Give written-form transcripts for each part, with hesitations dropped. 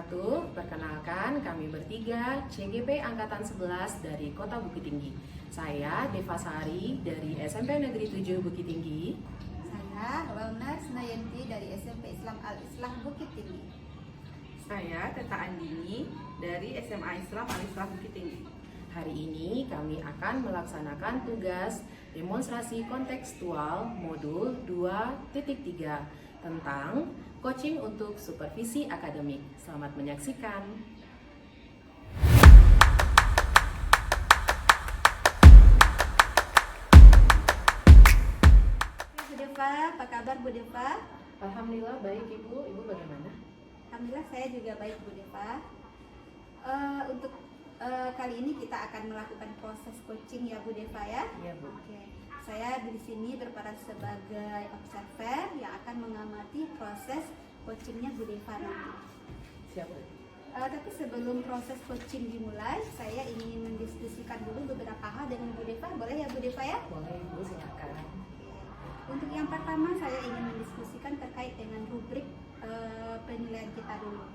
wabarakatuh. Perkenalkan, kami bertiga CGP Angkatan 11 dari Kota Bukit Tinggi. Saya Deva Sari dari SMP Negeri 7 Bukit Tinggi. Saya Launa Senayanti dari SMP Islam Al-Islah Bukit Tinggi. Saya Teta Andini dari SMA Islam Al-Islah Bukit Tinggi. Hari ini kami akan melaksanakan tugas demonstrasi kontekstual modul 2.3 tentang coaching untuk supervisi akademik. Selamat menyaksikan. Bu Deva, apa kabar Bu Deva? Alhamdulillah baik Ibu. Ibu bagaimana? Alhamdulillah saya juga baik Bu Deva. Untuk kali ini kita akan melakukan proses coaching ya Bu Deva ya. Iya Bu. Oke. Saya di sini berperan sebagai observer yang akan mengamati proses coachingnya Bu Deva nanti. Siap Bu. Tapi sebelum proses coaching dimulai, saya ingin mendiskusikan dulu beberapa hal dengan Bu Deva. Boleh ya Bu Deva ya? Boleh Ibu, silakan. Untuk yang pertama saya ingin mendiskusikan terkait dengan rubrik penilaian kita dulu.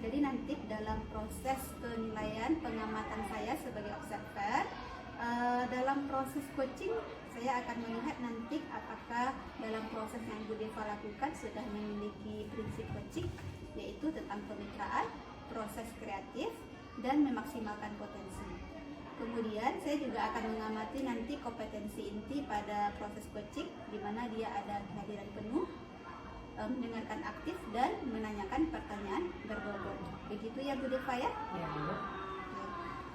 Jadi nanti dalam proses penilaian pengamatan saya sebagai observer, dalam proses coaching saya akan melihat nanti apakah dalam proses yang Bu Deva lakukan sudah memiliki prinsip coaching, yaitu tentang pemitraan, proses kreatif, dan memaksimalkan potensi. Kemudian saya juga akan mengamati nanti kompetensi inti pada proses coaching, di mana dia ada kehadiran penuh, mendengarkan aktif, dan menanyakan pertanyaan berbobot. Begitu ya Bu Deva ya? Iya Bu.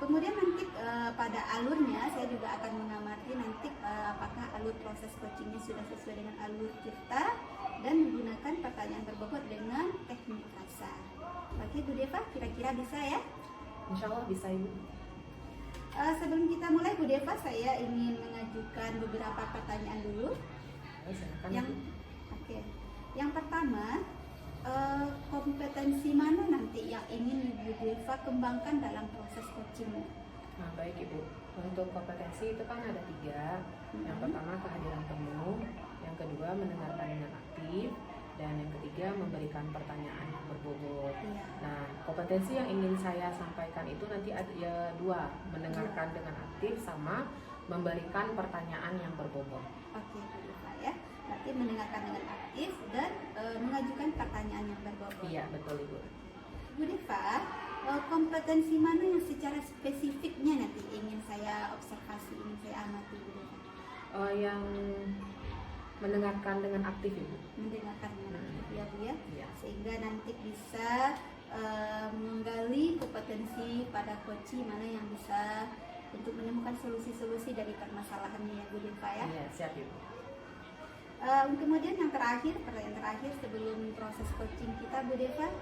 Kemudian nanti pada alurnya saya juga akan mengamati nanti apakah alur proses coachingnya sudah sesuai dengan alur kita dan menggunakan pertanyaan berbobot dengan teknik rasa. Oke Bu Deva, kira-kira bisa ya? Insya Allah bisa Ibu. Sebelum kita mulai Bu Deva, saya ingin mengajukan beberapa pertanyaan dulu. Silakan Ibu. Oke. Yang pertama, kompetensi mana nanti yang ingin Bu Deva kembangkan dalam proses coaching? Nah, baik Ibu. Untuk kompetensi itu kan ada 3. Yang pertama kehadiran penuh, yang kedua mendengarkan dengan aktif, dan yang ketiga memberikan pertanyaan yang berbobot. Iya. Nah, kompetensi yang ingin saya sampaikan itu nanti ada ya 2, mendengarkan dengan aktif sama memberikan pertanyaan yang berbobot. Oke Bu Deva ya. Berarti mendengarkan dengan aktif dan mengajukan pertanyaan yang berbobot. Iya, betul Ibu. Bu Deva, kompetensi mana yang secara spesifiknya nanti ingin saya observasi, ingin saya amati Bu Deva? Yang mendengarkan dengan aktif Ibu. Mendengarkan dengan aktif ya Bu ya. Iya. Sehingga nanti bisa menggali kompetensi pada coaching mana yang bisa untuk menemukan solusi-solusi dari permasalahannya ya Bu Deva ya. Iya, siap Ibu. Kemudian yang terakhir, pertanyaan terakhir sebelum proses coaching kita Bu Deva,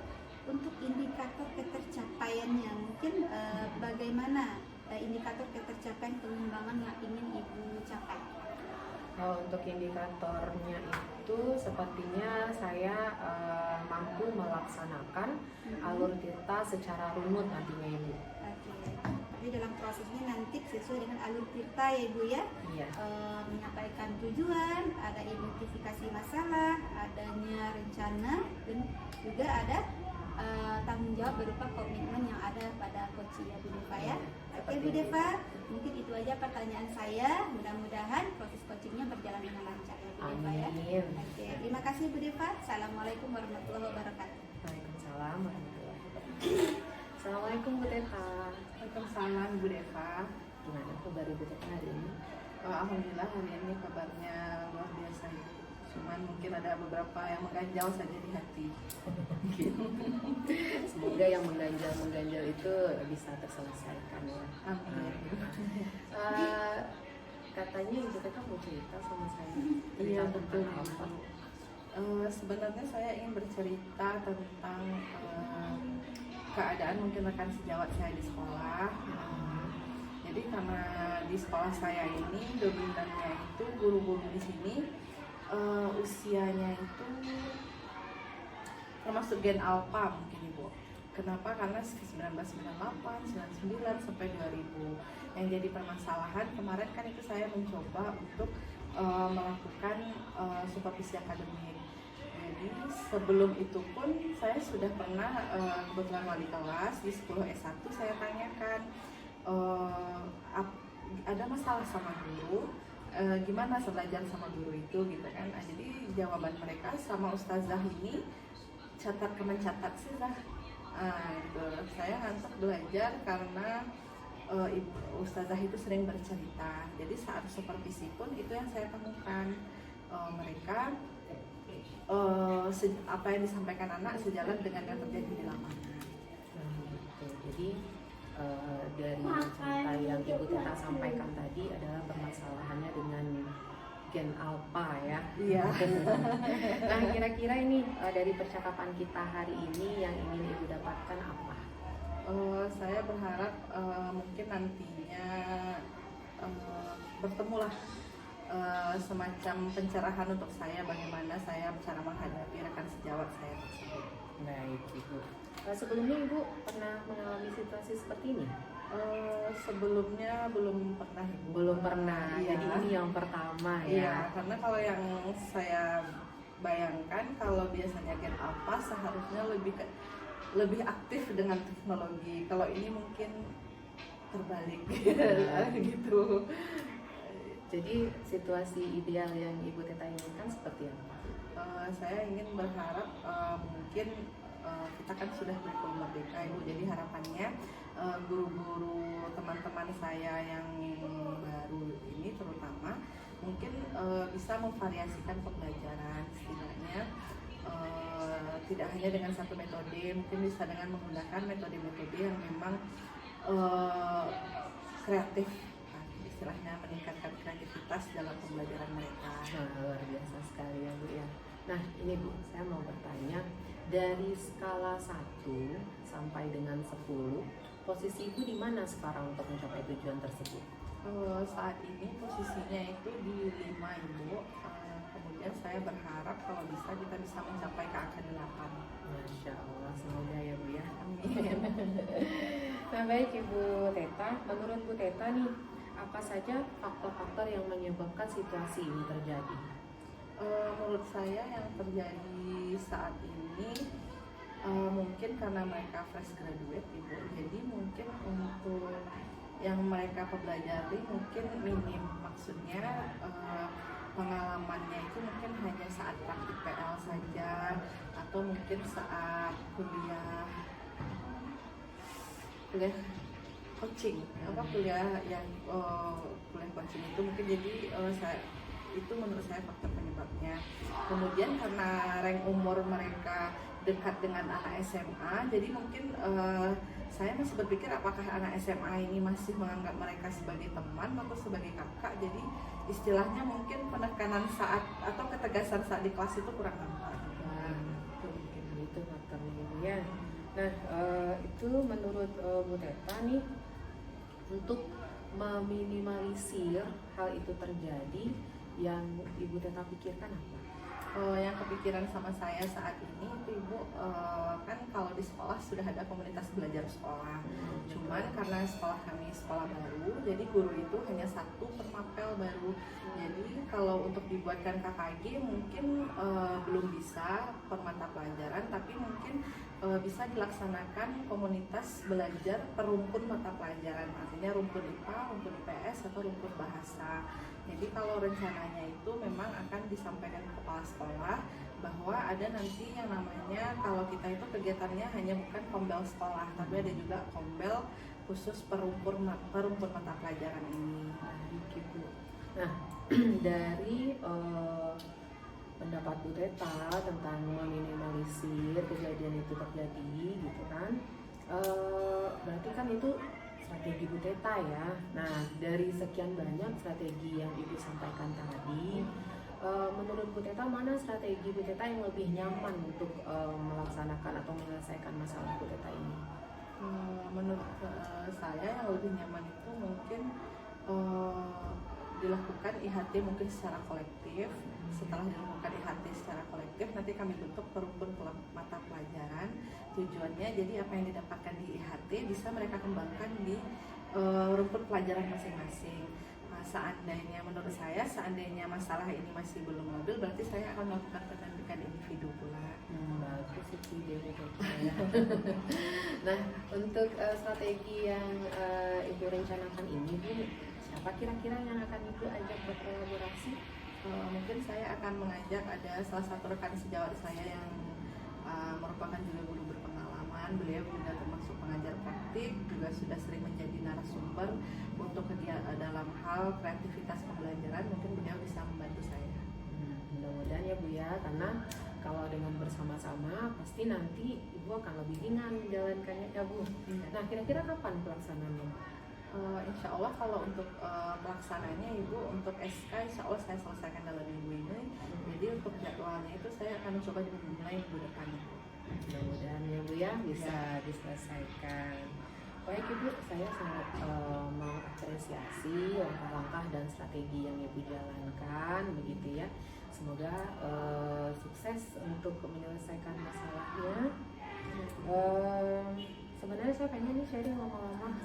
untuk indikator ketercapaiannya mungkin bagaimana indikator ketercapaian pengembangan yang ingin Ibu capai? Untuk indikatornya itu sepertinya saya mampu melaksanakan alur tirta secara runut nantinya Ibu. Oke. Jadi dalam prosesnya nanti sesuai dengan alur tirta ya Ibu ya. Iya. Menyampaikan tujuan, ada identifikasi masalah, adanya rencana, dan juga ada tanggung jawab berupa komitmen yang ada pada coaching ya Bu Deva ya. Oke Bu Deva, mungkin itu aja pertanyaan saya. Mudah-mudahan proses coachingnya berjalan dengan lancar ya Bu Deva ya. Amin. Oke, terima kasih Bu Deva. Assalamualaikum warahmatullahi wabarakatuh. Waalaikumsalam warahmatullahi wabarakatuh. Assalamualaikum Bu Teta. Waalaikumsalam Bu Deva. Gimana kabar Ibu Teta hari ini? Alhamdulillah hari ini kabarnya luar biasa. Cuman mungkin ada beberapa yang mengganjal saja di hati. Semoga yang mengganjal itu bisa terselesaikan ya. Amin. Katanya Ibu Teta mau cerita sama saya. Iya Cerita betul. tentang apa? Sebenarnya saya ingin bercerita tentang keadaan mungkin rekan sejawat saya di sekolah. Jadi karena di sekolah saya ini dominannya itu guru-guru di sini usianya itu termasuk gen alpha mungkin Ibu. Kenapa? Karena 1998, 99 sampai 2000. Yang jadi permasalahan kemarin kan itu saya mencoba untuk melakukan supervisi akademik. Jadi sebelum itu pun saya sudah pernah kebetulan wali kelas di 10 S1 saya tanyakan ada masalah sama guru, gimana belajar sama guru itu gitu kan. Jadi jawaban mereka sama ustazah ini mencatat sih lah. Gitu. Saya ngantuk belajar karena ustazah itu sering bercerita. Jadi saat supervisi pun itu yang saya temukan, mereka apa yang disampaikan anak sejalan dengan yang terjadi di lapangan. Gitu. Jadi dari cerita yang Ibu Teta sampaikan tadi adalah permasalahannya dengan gen alpha ya. Iya. Nah, kira-kira ini dari percakapan kita hari ini yang ingin Ibu dapatkan apa? Saya berharap mungkin nantinya bertemulah semacam pencerahan untuk saya bagaimana saya cara menghadapi rekan sejawat saya tersebut. Baik, Ibu. Sebelumnya Ibu pernah mengalami situasi seperti ini? Sebelumnya belum pernah, Ibu. Belum pernah. Iya. Jadi ini yang pertama Iya, ya. karena kalau yang saya bayangkan kalau biasanya gen alpha seharusnya lebih aktif dengan teknologi. Kalau ini mungkin terbalik gitu. Jadi situasi ideal yang Ibu Teta inginkan seperti apa? Saya ingin berharap mungkin kita kan sudah kurikulum merdeka, Ibu. Jadi harapannya guru-guru teman-teman saya yang baru ini terutama mungkin bisa memvariasikan pembelajaran, setidaknya tidak hanya dengan satu metode, mungkin bisa dengan menggunakan metode-metode yang memang kreatif, istilahnya meningkatkan kreativitas dalam pembelajaran mereka. Nah, luar biasa sekali ya Bu ya. Nah ini Bu, saya mau bertanya, dari skala 1 sampai dengan 10, posisi Ibu di mana sekarang untuk mencapai tujuan tersebut? Saat ini posisinya itu di 5, Ibu. Kemudian saya berharap kalau bisa kita bisa mencapai ke angka 8. Masya Allah, semoga ya Bu ya. Amin. Nah baik Ibu Teta, menurut Bu Teta nih, apa saja faktor-faktor yang menyebabkan situasi ini terjadi? Menurut saya yang terjadi saat ini mungkin karena mereka fresh graduate, Ibu. Jadi mungkin untuk yang mereka pelajari mungkin minim, maksudnya pengalamannya itu mungkin hanya saat praktik PL saja, atau mungkin saat kuliah coaching, kuliah yang kuliah coaching itu mungkin. Jadi itu menurut saya faktor penyebabnya. Kemudian karena rank umur mereka dekat dengan anak SMA, jadi mungkin saya masih berpikir apakah anak SMA ini masih menganggap mereka sebagai teman atau sebagai kakak. Jadi istilahnya mungkin penekanan saat atau ketegasan saat di kelas itu kurang nampak. Nah, itu mungkin itu faktornya Ibu ya. Nah, itu menurut Bu Teta nih, untuk meminimalisir hal itu terjadi, yang Ibu Teta pikirkan apa? Yang kepikiran sama saya saat ini itu, Ibu, kan kalau di sekolah sudah ada komunitas belajar sekolah. Cuman karena sekolah kami sekolah baru, jadi guru itu hanya 1 per mapel baru. Jadi kalau untuk dibuatkan KKG mungkin belum bisa per mata pelajaran, tapi mungkin bisa dilaksanakan komunitas belajar per rumpun mata pelajaran, artinya rumpun IPA, rumpun IPS, atau rumpun bahasa. Jadi kalau rencananya itu memang akan disampaikan ke kepala sekolah bahwa ada nanti yang namanya, kalau kita itu kegiatannya hanya bukan kombel sekolah, tapi ada juga kombel khusus per rumpun mata pelajaran ini. Gitu. Nah, dari pendapat Bu Teta tentang meminimalisir kejadian itu terjadi gitu kan, berarti kan itu strategi Bu Teta ya. Nah, dari sekian banyak strategi yang Ibu sampaikan tadi, menurut Bu Teta mana strategi Bu Teta yang lebih nyaman untuk melaksanakan atau menyelesaikan masalah Bu Teta ini? Menurut saya yang lebih nyaman itu mungkin dilakukan IHT mungkin secara kolektif. Setelah dilakukan IHT secara kolektif, nanti kami bentuk perumpun mata pelajaran. Tujuannya jadi apa yang didapatkan di IHT bisa mereka kembangkan di rumpun pelajaran masing-masing. seandainya menurut saya seandainya masalah ini masih belum labil, berarti saya akan melakukan pendampingan individu pula. Bagus itu ide ya. Nah, untuk strategi yang Ibu rencanakan ini, Bu, siapa kira-kira yang akan Ibu ajak berkolaborasi? Mungkin saya akan mengajak ada salah satu rekan sejawat saya yang merupakan juga guru berpengalaman. Beliau juga termasuk pengajar praktik, juga sudah sering menjadi narasumber untuk kegiatan dalam hal kreativitas pembelajaran. Mungkin beliau bisa membantu saya. Mudah-mudahan ya Bu ya, karena kalau dengan bersama-sama pasti nanti Ibu akan lebih ringan menjalankannya ya Bu. Nah, kira-kira kapan pelaksanaannya? Insya Allah kalau untuk pelaksananya Ibu, untuk SK Insya Allah saya selesaikan dalam minggu ini. Jadi untuk jadwalnya itu saya akan coba dimulai minggu depan. Mudah-mudahan ya Bu ya bisa diselesaikan. Baik Ibu, saya sangat mengapresiasi langkah-langkah dan strategi yang Ibu jalankan begitu ya. Semoga sukses untuk menyelesaikan masalahnya. Sebenarnya saya pengen nih sharing lama-lama,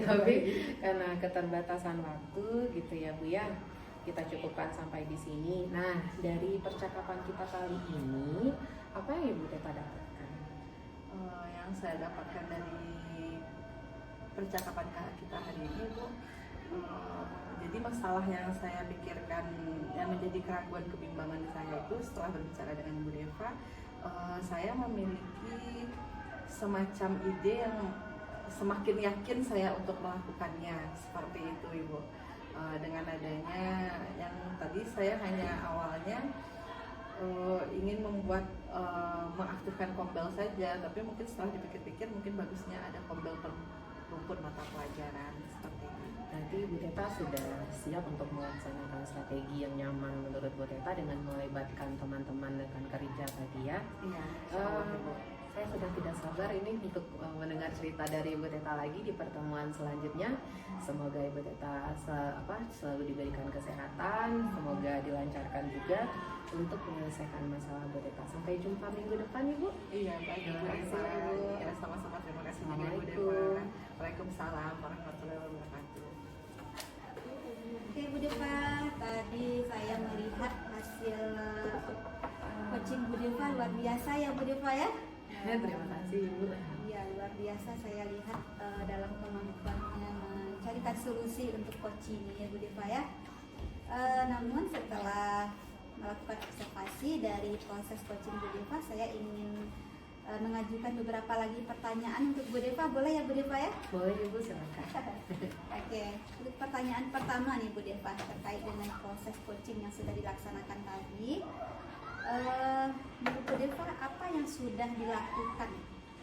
tapi karena keterbatasan waktu gitu ya Bu ya, kita cukupkan sampai di sini. Nah, dari percakapan kita kali ini, apa yang Ibu Teta dapatkan? Yang saya dapatkan dari percakapan kita hari ini Bu, jadi masalah yang saya pikirkan yang menjadi keraguan kebimbangan saya itu setelah berbicara dengan Bu Deva, saya memiliki semacam ide yang semakin yakin saya untuk melakukannya seperti itu Ibu. Dengan adanya yang tadi saya hanya awalnya ingin membuat mengaktifkan kombel saja, tapi mungkin setelah dipikir-pikir mungkin bagusnya ada kombel rumpun mata pelajaran seperti itu. Nanti Bu Teta sudah siap untuk melaksanakan strategi yang nyaman menurut Bu Teta dengan melibatkan teman-teman rekan kerja tadi ya. Iya. Saya sudah tidak sabar ini untuk mendengar cerita dari Ibu Teta lagi di pertemuan selanjutnya. Semoga Ibu Teta selalu diberikan kesehatan, semoga dilancarkan juga untuk menyelesaikan masalah Bu Teta. Sampai jumpa minggu depan Ibu. Iya, baik. Terima kasih Ibu. Ya, sama-sama, terima kasih juga Bu Assalamualaikum. Deva. Waalaikumsalam warahmatullahi wabarakatuh. Oke Bu Deva, tadi saya melihat hasil coaching Bu Deva luar biasa ya Bu Deva ya. Terima kasih Ibu. Iya, luar biasa saya lihat dalam kemampuannya mencarikan solusi untuk coaching ya Bu Deva ya. Namun setelah melakukan observasi dari proses coaching Bu Deva, saya ingin mengajukan beberapa lagi pertanyaan untuk Bu Deva. Boleh ya Bu Deva ya? Boleh Ibu, silakan. Oke, untuk pertanyaan pertama nih Bu Deva terkait dengan proses coaching yang sudah dilaksanakan tadi. Menurut Bu Deva, apa yang sudah dilakukan,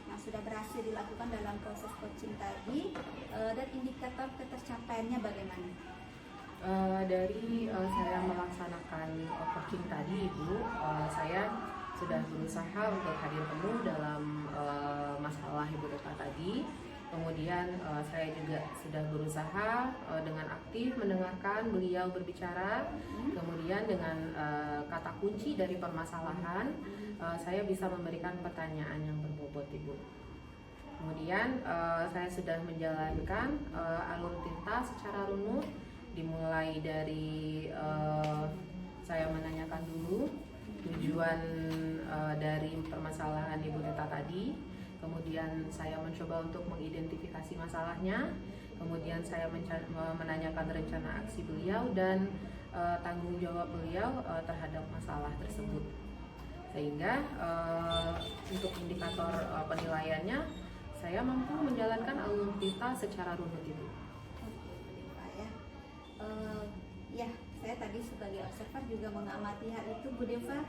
yang sudah berhasil dilakukan dalam proses coaching tadi, dan indikator ketercapaiannya bagaimana? Dari saya melaksanakan coaching tadi Ibu, saya sudah berusaha untuk hadir penuh dalam masalah Ibu Teta tadi. Kemudian saya juga sudah berusaha dengan aktif mendengarkan beliau berbicara. Kemudian dengan kata kunci dari permasalahan, saya bisa memberikan pertanyaan yang berbobot Ibu. Kemudian saya sudah menjalankan alur tinta secara runut, dimulai dari saya menanyakan dulu tujuan dari permasalahan Ibu Teta tadi. Kemudian saya mencoba untuk mengidentifikasi masalahnya. Kemudian saya menanyakan rencana aksi beliau dan tanggung jawab beliau terhadap masalah tersebut. Sehingga untuk indikator penilaiannya, saya mampu menjalankan alur tinta secara runut Ibu. Ya, saya tadi sebagai observer juga mengamati hal itu Bu Deva.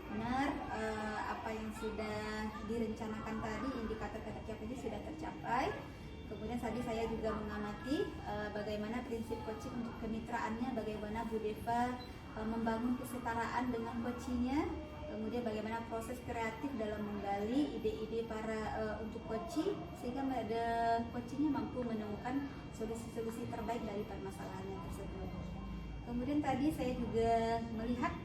Benar, apa yang sudah direncanakan tadi, indikator ketercapaiannya sudah tercapai. Kemudian tadi saya juga mengamati bagaimana prinsip coaching untuk kemitraannya, bagaimana Bu Deva membangun kesetaraan dengan coachingnya. Kemudian bagaimana proses kreatif dalam menggali ide-ide para untuk coaching, sehingga coachingnya mampu menemukan solusi-solusi terbaik dari permasalahannya tersebut. Kemudian tadi saya juga melihat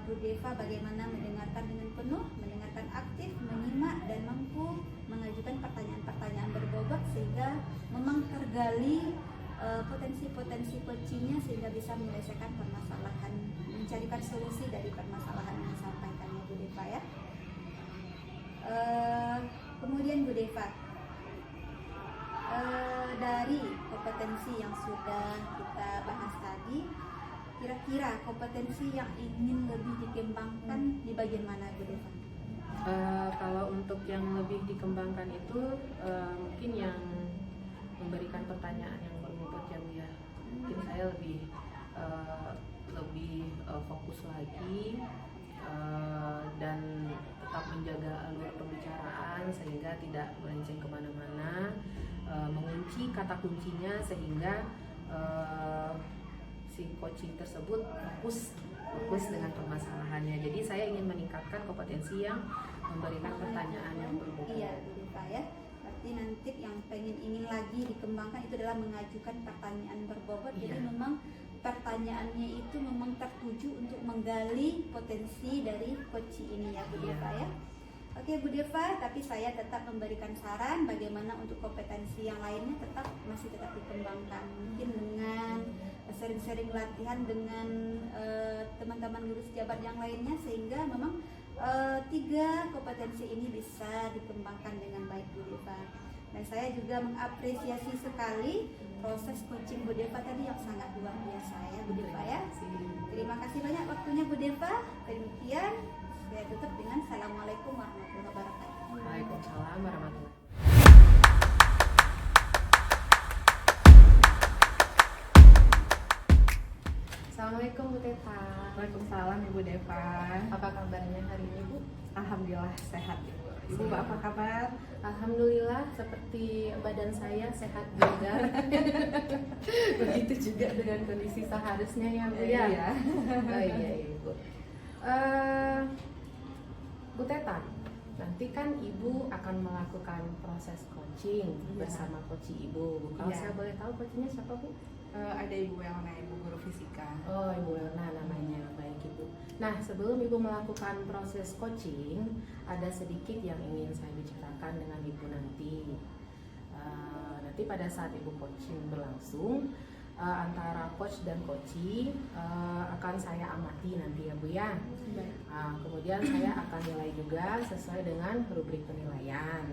Bu Deva bagaimana mendengarkan dengan penuh, mendengarkan aktif, menyimak dan mampu mengajukan pertanyaan-pertanyaan berbobot sehingga memang tergali potensi-potensi coachingnya sehingga bisa menyelesaikan permasalahan, mencarikan solusi dari permasalahan yang disampaikan ya Bu Deva ya. Kemudian Bu Deva, dari kompetensi yang sudah kita bahas tadi, kira-kira kompetensi yang ingin lebih dikembangkan di bagian mana Bu Deva? Kalau untuk yang lebih dikembangkan itu mungkin yang memberikan pertanyaan yang berbobot ya Bu ya. Mungkin saya lebih fokus lagi dan tetap menjaga alur pembicaraan sehingga tidak melenceng kemana-mana, mengunci kata kuncinya sehingga si coaching tersebut fokus dengan permasalahannya. Jadi saya ingin meningkatkan kompetensi yang memberikan pertanyaan yang berbobot. Iya Bu Deva ya. Berarti nanti yang ingin lagi dikembangkan itu adalah mengajukan pertanyaan berbobot. Iya. Jadi memang pertanyaannya itu memang tertuju untuk menggali potensi dari coach ini ya Bu Iya. Deva ya. Oke Bu Deva, tapi saya tetap memberikan saran bagaimana untuk kompetensi yang lainnya masih tetap dikembangkan. Mungkin dengan sering-sering latihan dengan teman-teman guru sejabat yang lainnya sehingga memang 3 kompetensi ini bisa dikembangkan dengan baik Bu Deva. Dan saya juga mengapresiasi sekali proses coaching Bu Deva tadi yang sangat luar biasa ya Bu Deva ya. Terima kasih banyak waktunya Bu Deva. Demikian saya tutup dengan Assalamualaikum warahmatullahi wabarakatuh. Waalaikumsalam warahmatullahi. Assalamualaikum Bu Teta. Waalaikumsalam Ibu Deva. Apa kabarnya hari ini Bu? Alhamdulillah sehat Ibu. Ibu apa kabar? Alhamdulillah seperti badan saya sehat juga. Begitu juga dengan kondisi seharusnya ya Bu ya. Iya. Oh iya Ibu. Bu Teta, nanti kan Ibu akan melakukan proses coaching bersama coach Ibu. Kalau Iya. saya boleh tahu coachnya siapa Bu? Ada Ibu Welna, Ibu guru fisika. Oh, Ibu Welna namanya. Baik Ibu. Nah, sebelum Ibu melakukan proses coaching, ada sedikit yang ingin saya bicarakan dengan Ibu nanti. Nanti pada saat Ibu coaching berlangsung, antara coach dan coachee akan saya amati nanti ya Bu ya. Kemudian saya akan nilai juga sesuai dengan rubrik penilaian.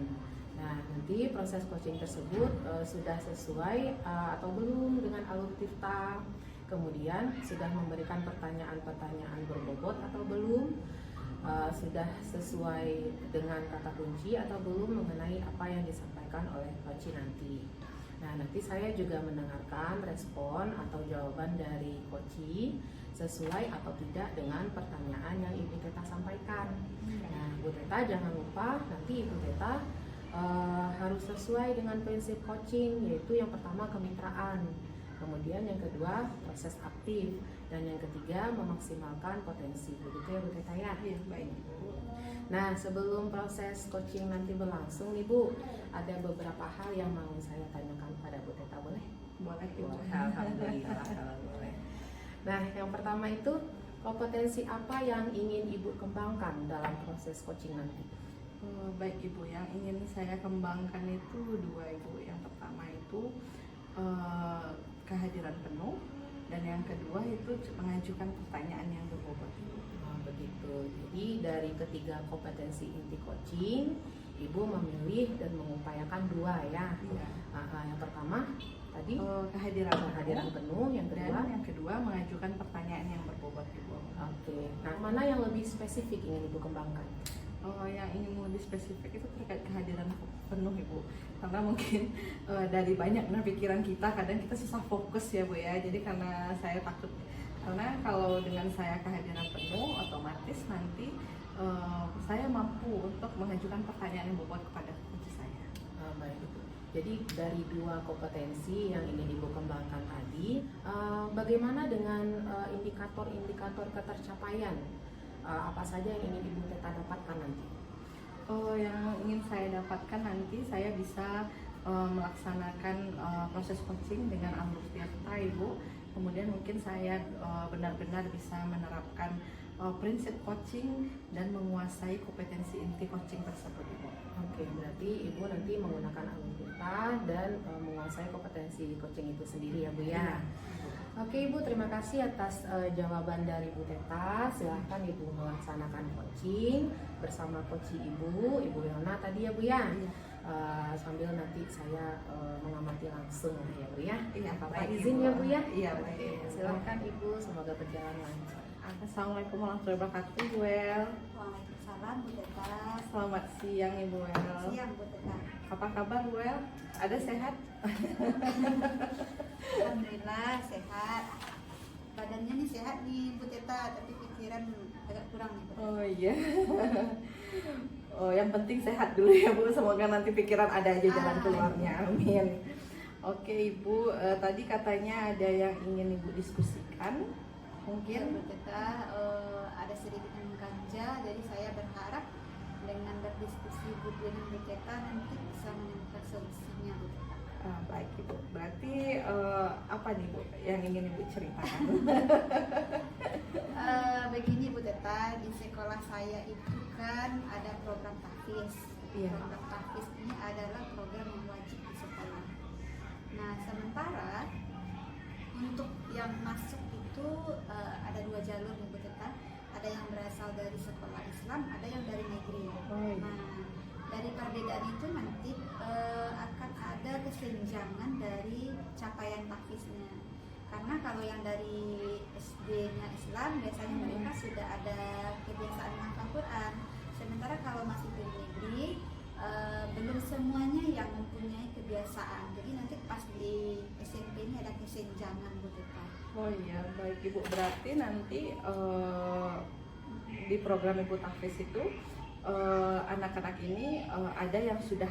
Nah, nanti proses coaching tersebut sudah sesuai atau belum dengan alur tirta, kemudian sudah memberikan pertanyaan-pertanyaan berbobot atau belum, sudah sesuai dengan kata kunci atau belum mengenai apa yang disampaikan oleh coach nanti. Nah, nanti saya juga mendengarkan respon atau jawaban dari coach sesuai atau tidak dengan pertanyaan yang Ibu Teta sampaikan. Nah, Ibu Teta jangan lupa nanti Ibu Teta harus sesuai dengan prinsip coaching, yaitu yang pertama kemitraan, kemudian yang kedua proses aktif, dan yang ketiga memaksimalkan potensi. Begitu ya Bu Teta ya? Iya, baik. Nah, sebelum proses coaching nanti berlangsung Ibu, ada beberapa hal yang mau saya tanyakan pada Bu Teta, boleh? Boleh Ibu. Alhamdulillah kalau boleh. Nah, yang pertama itu kompetensi apa yang ingin Ibu kembangkan dalam proses coaching nanti? Baik Ibu, yang ingin saya kembangkan itu 2 Ibu. Yang pertama itu kehadiran penuh, dan yang kedua itu mengajukan pertanyaan yang berbobot. Begitu. Jadi dari ketiga kompetensi inti coaching, Ibu memilih dan mengupayakan 2 ya. Iya. Yang pertama tadi kehadiran penuh, yang dan kedua. yang kedua mengajukan pertanyaan yang berbobot Ibu. Oke. Nah, mana yang lebih spesifik ingin Ibu kembangkan? Yang ingin lebih spesifik itu terkait kehadiran penuh Ibu, karena mungkin dari banyaknya pikiran kita kadang kita susah fokus ya Bu ya. Jadi karena saya takut, karena kalau dengan saya kehadiran penuh otomatis nanti saya mampu untuk mengajukan pertanyaan yang bobot kepada coach saya. Baik. Jadi dari 2 kompetensi yang ingin Ibu kembangkan tadi, bagaimana dengan indikator-indikator ketercapaian? Apa saja yang ingin Ibu Teta dapatkan nanti? Yang ingin saya dapatkan nanti, saya bisa melaksanakan proses coaching dengan alur tirta Ibu. Kemudian mungkin saya benar-benar bisa menerapkan prinsip coaching dan menguasai kompetensi inti coaching tersebut Ibu. Oke, berarti Ibu nanti menggunakan alur tirta mereka dan menguasai kompetensi coaching itu sendiri ya Bu ya. Oke Ibu, terima kasih atas jawaban dari Bu Teta. Silahkan Ibu melaksanakan coaching bersama coach Ibu Yona tadi ya Bu ya. Sambil nanti saya mengamati langsung ya Bu ya. Iya, Bapak baik, izin Ibu. ya Bu ya. Iya, Oke, baik. silakan Ibu, semoga berjalan lancar. Assalamualaikum warahmatullahi wabarakatuh, Bu El. Waalaikumsalam Bu Teta. Selamat siang Ibu El. Siang Bu Teta. Apa kabar Bu El? Ada sehat? Alhamdulillah sehat. Badannya nih sehat nih Bu Teta, tapi pikiran agak kurang nih Bu Teta. Oh iya. Oh, yang penting sehat dulu ya Bu. Semoga nanti pikiran ada aja jalan keluarnya. Amin. Oke Ibu, tadi katanya ada yang ingin Ibu diskusikan. Ya Mungkin Bu Teta, ada sedikit yang mengganjal, jadi saya berharap dengan berdiskusi dengan Bu Teta nanti bisa menemukan solusinya Bu Teta. baik Ibu. Berarti apa nih Bu yang ingin Ibu ceritakan? Begini Bu Teta, di sekolah saya itu kan ada program tahfiz. Iya. Program tahfiz ini adalah program yang wajib di sekolah. Nah, sementara untuk yang masuk itu ada dua jalur nih Bu Teta. Ada yang berasal dari sekolah Islam, ada yang dari negeri. Oh, iya. Nah, dari perbedaan itu nanti akan ada kesenjangan dari capaian tahfiznya. Karena kalau yang dari SD-nya Islam biasanya mereka sudah ada kebiasaan menghafal Quran. Sementara kalau masih dari negeri belum semuanya yang mempunyai kebiasaan. Jadi nanti pas di SMP ini ada kesenjangan Bu Teta. Oh iya, baik Ibu. Berarti nanti di program Ibu Tahfiz itu anak-anak ini ada yang sudah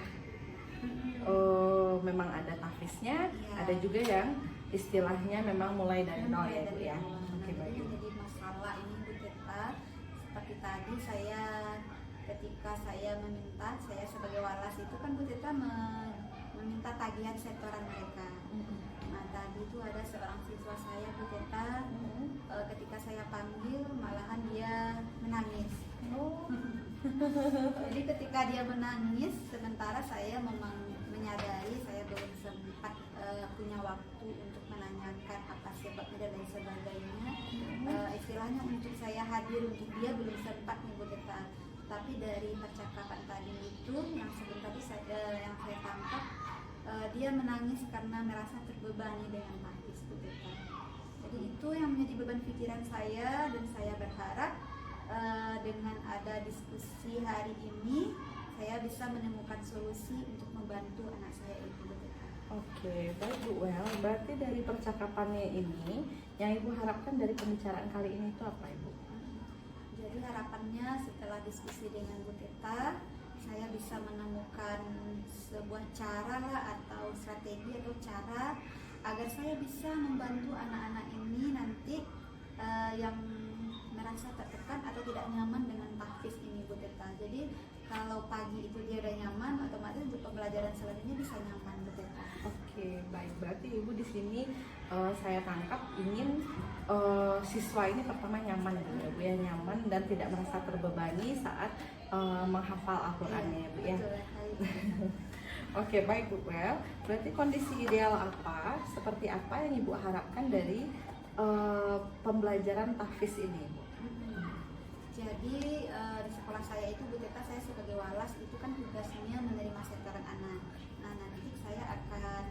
memang ada tahfiznya, Iya. ada juga yang istilahnya memang mulai dari nol ya Bu ya. Oke, Nah, baik jadi Ibu. jadi masalah ini Bu Teta, seperti tadi saya ketika saya meminta, saya sebagai walas itu kan Bu Teta meminta tagihan setoran mereka. Nah tadi itu ada seorang siswa saya Bu Teta, ketika saya panggil malahan dia menangis. Oh. Jadi ketika dia menangis, sementara saya memang menyadari saya belum sempat punya waktu untuk menanyakan apa sebabnya dan lain sebagainya. Istilahnya untuk saya hadir untuk dia belum sempat nih Bu Teta. Tapi dari percakapan tadi itu yang sebentar yang saya tangkap, dia menangis karena merasa terbebani dengan tahfiz Bu Teta. Jadi itu yang menjadi beban pikiran saya, dan saya berharap dengan ada diskusi hari ini saya bisa menemukan solusi untuk membantu anak saya itu Bu Teta. Oke, baik Bu Well. Berarti dari percakapannya ini, yang Ibu harapkan dari pembicaraan kali ini itu apa Ibu? Jadi harapannya setelah diskusi dengan Bu Teta, saya bisa menemukan sebuah cara lah atau strategi atau cara agar saya bisa membantu anak-anak ini nanti yang merasa tertekan atau tidak nyaman dengan tahfiz ini Bu Teta. Jadi kalau pagi itu dia udah nyaman, otomatis untuk pembelajaran selanjutnya bisa nyaman Bu Teta. Oke, baik. Berarti Ibu di sini saya tangkap ingin siswa ini pertama nyaman ya Bu ya, nyaman dan tidak merasa terbebani saat menghafal Al-Qur'annya ya Bu ya. Betul sekali. Oke, baik Bu Well. Berarti kondisi ideal apa, seperti apa yang Ibu harapkan dari pembelajaran tahfiz ini Bu? Jadi di sekolah saya itu Bu Teta, saya sebagai walas itu kan tugasnya menerima setoran anak. Nah nanti saya akan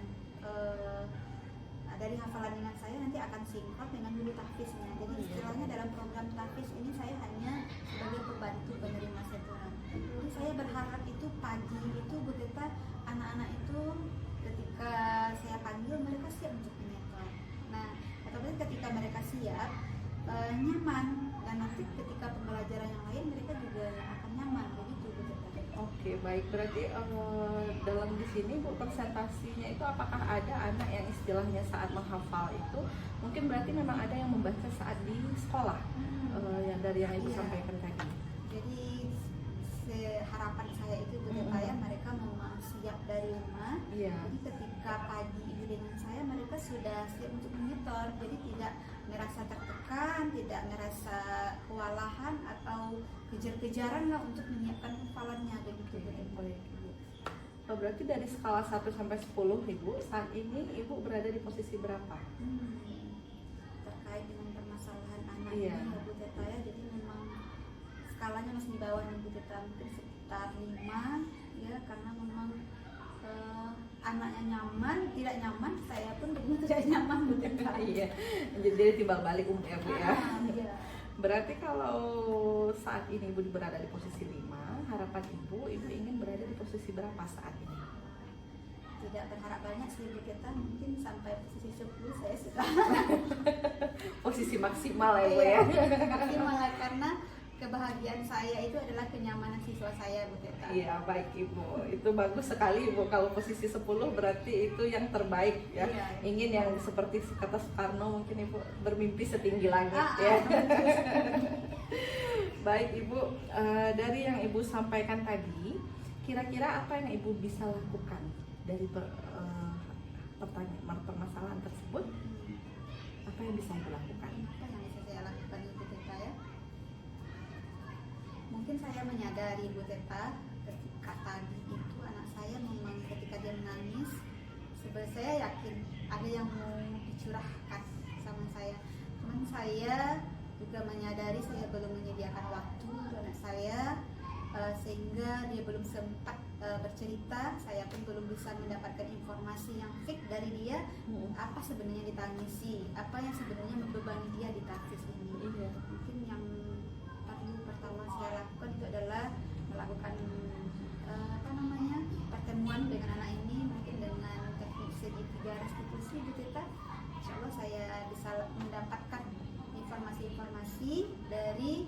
dari hafalan dengan saya nanti akan sinkron dengan guru tahfiznya. Jadi istilahnya dalam program tahfiz ini saya hanya sebagai pembantu penerima setoran. Jadi saya berharap itu pagi itu Bu Teta, anak-anak itu ketika saya panggil mereka siap untuk menyetor. Nah otomatis ketika mereka siap nyaman, dan nanti ketika pembelajaran yang lain mereka juga akan nyaman begitu Bu Teta. Oke, baik. Berarti dalam di sini Bu, presentasinya itu apakah ada anak yang istilahnya saat menghafal itu mungkin berarti memang ada yang membaca saat di sekolah yang dari yang Ibu Iya. sampaikan tadi. Jadi harapan saya itu Bu Teta ya, mereka memang siap dari rumah. Iya. Jadi ketika pagi ini dengan saya mereka sudah siap untuk menyetor, jadi tidak merasa tertekan, tidak merasa kewalahan atau kejar-kejaran lah untuk menyiapkan hafalannya begitu Bu Teta. Baik, Ibu. Berarti dari skala 1 sampai 10 Ibu, saat ini Ibu berada di posisi berapa? Terkait dengan permasalahan anak Iya. ini ya Bu Teta ya, jadi memang skalanya masih di bawah nih Bu Teta, mungkin sekitar 5 ya, karena memang anaknya nyaman, tidak nyaman, saya pun begitu tidak nyaman Bu Teta. Iya, jadi timbal balik ya Bu ya. Iya. Berarti kalau saat ini Ibu berada di posisi 5, harapan Ibu ingin berada di posisi berapa saat ini? Tidak berharap banyak sih Bu Teta, mungkin sampai posisi 10 saya sudah Posisi maksimal ya Bu ya. maksimal, karena kebahagiaan saya itu adalah kenyamanan siswa saya Bu Teta. Iya, baik Ibu. Itu bagus sekali Ibu. Kalau posisi 10 berarti itu yang terbaik ya. Iya. Ingin yang seperti kata Soekarno, mungkin Ibu bermimpi setinggi langit Ah, ya. Baik Ibu, dari yang Ibu sampaikan tadi, kira-kira apa yang Ibu bisa lakukan dari permasalahan tersebut? Apa yang bisa Ibu lakukan? Apa yang bisa saya lakukan Bu Teta ya? Mungkin saya menyadari Bu Teta, ketika tadi itu anak saya memang ketika dia menangis, sebenarnya saya yakin ada yang mau dicurahkan sama saya. Cuman saya juga menyadari saya belum menyediakan waktu untuk anak saya, sehingga dia belum sempat bercerita. Saya pun belum bisa mendapatkan informasi yang fix dari dia, apa sebenarnya ditangisi, apa yang sebenarnya membebani dia di taktis ini. Iya. Mungkin yang pertama saya lakukan itu adalah melakukan pertemuan dengan anak ini, mungkin dengan teknik segitiga restitusi Bu Teta. Insya Allah saya bisa mendapatkan informasi-informasi dari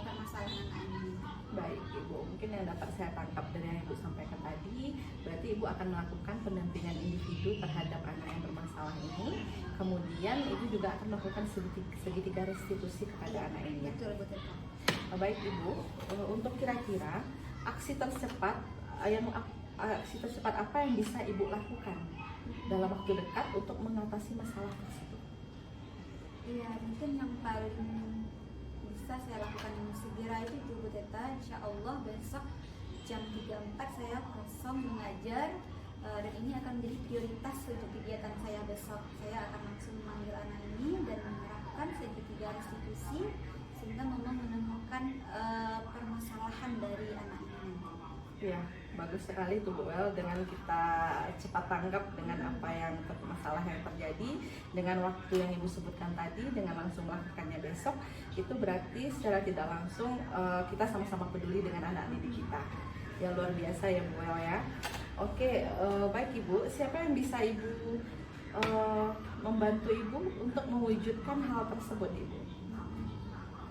permasalahan anak ini. Baik Ibu, mungkin yang dapat saya tangkap dari yang Ibu sampaikan tadi, berarti Ibu akan melakukan pendampingan individu terhadap anak yang bermasalah ini. Kemudian Ibu juga akan melakukan segitiga restitusi kepada anak ini. Betul Bu Teta. Baik Ibu, untuk kira-kira aksi tercepat apa yang bisa Ibu lakukan dalam waktu dekat untuk mengatasi masalah tersebut? Iya, mungkin yang paling bisa saya lakukan segera itu Bu Teta. Insya Allah besok jam 3.4 saya kosong mengajar, dan ini akan menjadi prioritas untuk kegiatan saya besok. Saya akan langsung memanggil anak ini dan menerapkan segitiga restitusi sehingga memang menemukan permasalahan dari anak ini. Ya, bagus sekali tuh Bu El, dengan kita cepat tanggap dengan apa yang masalah yang terjadi, dengan waktu yang Ibu sebutkan tadi, dengan langsung melakukannya besok, itu berarti secara tidak langsung kita sama-sama peduli dengan anak didik kita. Ya luar biasa ya Bu El ya. Oke, baik Ibu, siapa yang bisa Ibu membantu Ibu untuk mewujudkan hal tersebut Ibu?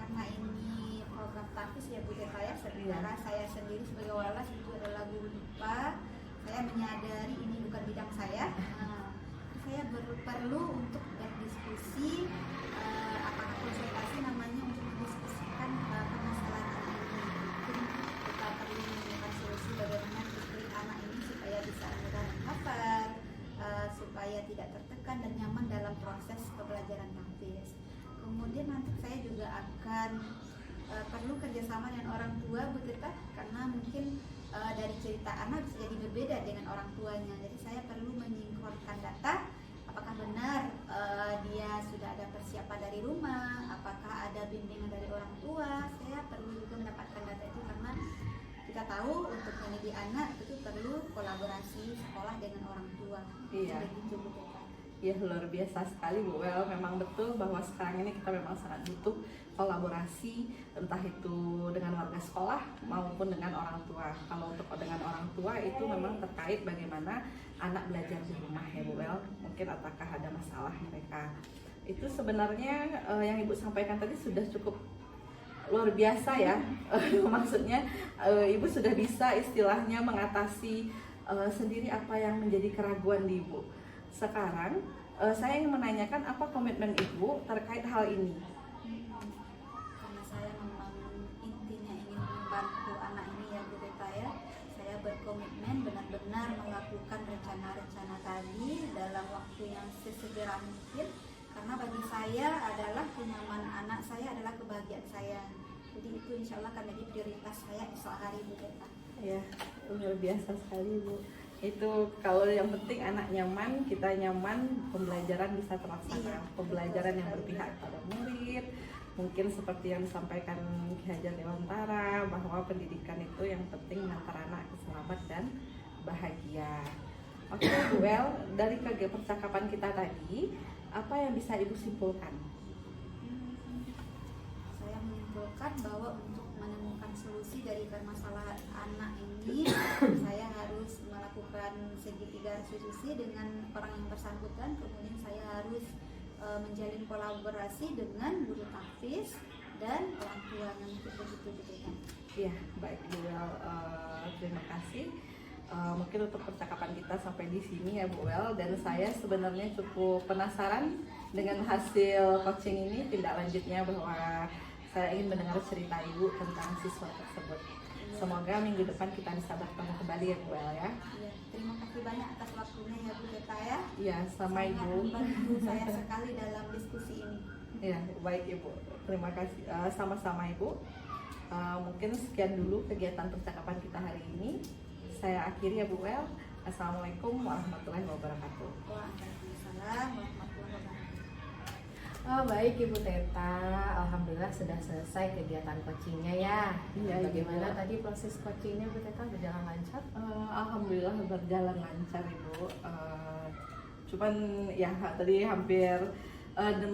Karena ini program taktis ya Bu Teta ya, sementara saya sendiri sebagai walas itu adalah guru IPA. Saya menyadari ini bukan bidang saya. Saya perlu untuk berdiskusi, apakah konsultasi namanya, untuk mendiskusikan permasalahan anak ini. Mungkin kita perlu menemukan solusi bagaimana istri anak ini supaya bisa mudah menghafal, supaya tidak tertekan dan nyaman dalam proses pembelajaran taktis. Kemudian nanti saya juga akan perlu kerjasama dengan orang tua Bu Teta, karena mungkin dari cerita anak bisa jadi berbeda dengan orang tuanya. Jadi saya perlu menyinkronkan data, apakah benar dia sudah ada persiapan dari rumah, apakah ada bimbingan dari orang tua. Saya perlu juga mendapatkan data itu, karena kita tahu untuk mendidik anak itu perlu kolaborasi sekolah dengan orang tua. Iya. Begitu Bu Teta. Ya luar biasa sekali Bu El, memang betul bahwa sekarang ini kita memang sangat butuh kolaborasi, entah itu dengan warga sekolah maupun dengan orang tua. Kalau untuk dengan orang tua itu memang terkait bagaimana anak belajar di rumah ya Bu El, mungkin apakah ada masalah mereka. Itu sebenarnya yang Ibu sampaikan tadi sudah cukup luar biasa ya. Maksudnya Ibu sudah bisa istilahnya mengatasi sendiri apa yang menjadi keraguan di Ibu. Sekarang saya ingin menanyakan apa komitmen Ibu terkait hal ini? Karena saya memang intinya ingin membantu anak ini ya Bu Teta ya, saya berkomitmen benar-benar melakukan rencana-rencana tadi dalam waktu yang sesegera mungkin, karena bagi saya adalah kenyamanan anak saya adalah kebahagiaan saya. Jadi itu insya Allah akan menjadi prioritas saya esok hari Bu Teta. Ya, luar biasa sekali Bu. Itu kalau yang penting anak nyaman, kita nyaman, pembelajaran bisa terlaksana. Iya, Pembelajaran yang betul berpihak pada murid. Mungkin seperti yang disampaikan Ki Hajar Dewantara, bahwa pendidikan itu yang penting mengantar anak ke selamat dan bahagia. Oke, well, dari percakapan kita tadi, apa yang bisa Ibu simpulkan? Saya menyimpulkan bahwa untuk menemukan solusi dari permasalahan anak ini, saya harus melakukan segitiga restitusi dengan orang yang bersangkutan. Kemudian saya harus menjalin kolaborasi dengan guru tahfiz dan orang tuanya, mungkin begitu kan. Ya, baik Bu Wel, terima kasih. Mungkin untuk percakapan kita sampai di sini ya Bu Wel, dan saya sebenarnya cukup penasaran dengan hasil coaching ini. Tindak lanjutnya bahwa saya ingin mendengar cerita Ibu tentang siswa tersebut. Semoga minggu depan kita bisa bertemu kembali ya Bu Wel ya. Ya, terima kasih banyak atas waktunya ya Bu Teta ya. Ya, sama Sangat Ibu. membantu saya sekali dalam diskusi ini. Ya, baik Ibu. Terima kasih. Sama-sama Ibu. Mungkin sekian dulu kegiatan percakapan kita hari ini. Saya akhiri ya Bu Wel. Assalamualaikum warahmatullahi wabarakatuh. Waalaikumsalam warahmatullahi wabarakatuh. Oh, baik Ibu Teta, alhamdulillah sudah selesai kegiatan coachingnya ya. Iya, Bagaimana Ibu. tadi proses coachingnya Bu Teta, berjalan lancar? Alhamdulillah berjalan lancar Ibu. Cuman ya tadi hampir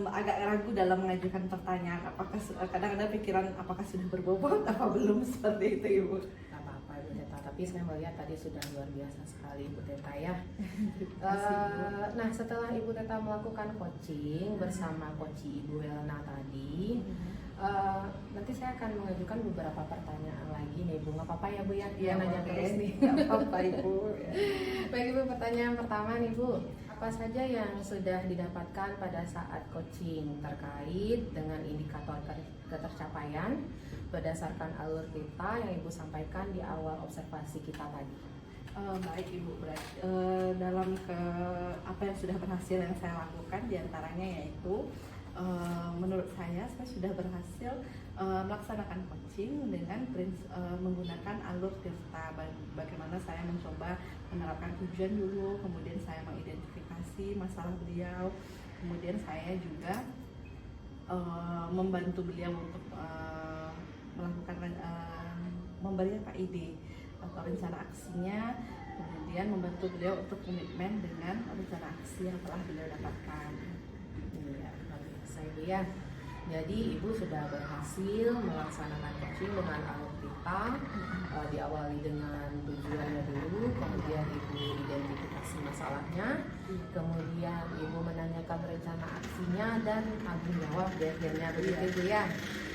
agak ragu dalam mengajukan pertanyaan. Apakah kadang-kadang pikiran apakah sudah berbobot apa belum, seperti itu Ibu. Gak apa-apa Ibu Teta, tapi saya melihat tadi sudah luar biasa sekali Ibu Teta ya. Nah, setelah Ibu Teta melakukan coaching bersama coach Ibu Welna tadi, nanti saya akan mengajukan beberapa pertanyaan lagi nih Bu. Nggak apa-apa ya Bu ya? Iya, Nanya terus nih. Nggak apa-apa Ibu. Baik Ibu, pertanyaan pertama nih Bu, apa saja yang sudah didapatkan pada saat coaching terkait dengan indikator ketercapaian berdasarkan alur kita yang Ibu sampaikan di awal observasi kita tadi? Baik Ibu, berarti dalam apa yang sudah berhasil yang saya lakukan diantaranya yaitu menurut saya sudah berhasil melaksanakan coaching dengan menggunakan alur Tirta. Bagaimana saya mencoba menerapkan tujuan dulu, kemudian saya mengidentifikasi masalah beliau, kemudian saya juga membantu beliau untuk melakukan memberikan ide atau rencana aksinya, kemudian membantu beliau untuk komitmen dengan rencana aksi yang telah beliau dapatkan. Iya, luar biasa Ibu ya. Jadi Ibu sudah berhasil melaksanakan coaching dengan alur kita, diawali dengan tujuannya dulu, kemudian Ibu identifikasi masalahnya, kemudian Ibu menanyakan rencana aksinya dan tanggung jawab di akhirnya, begitu Ibu ya.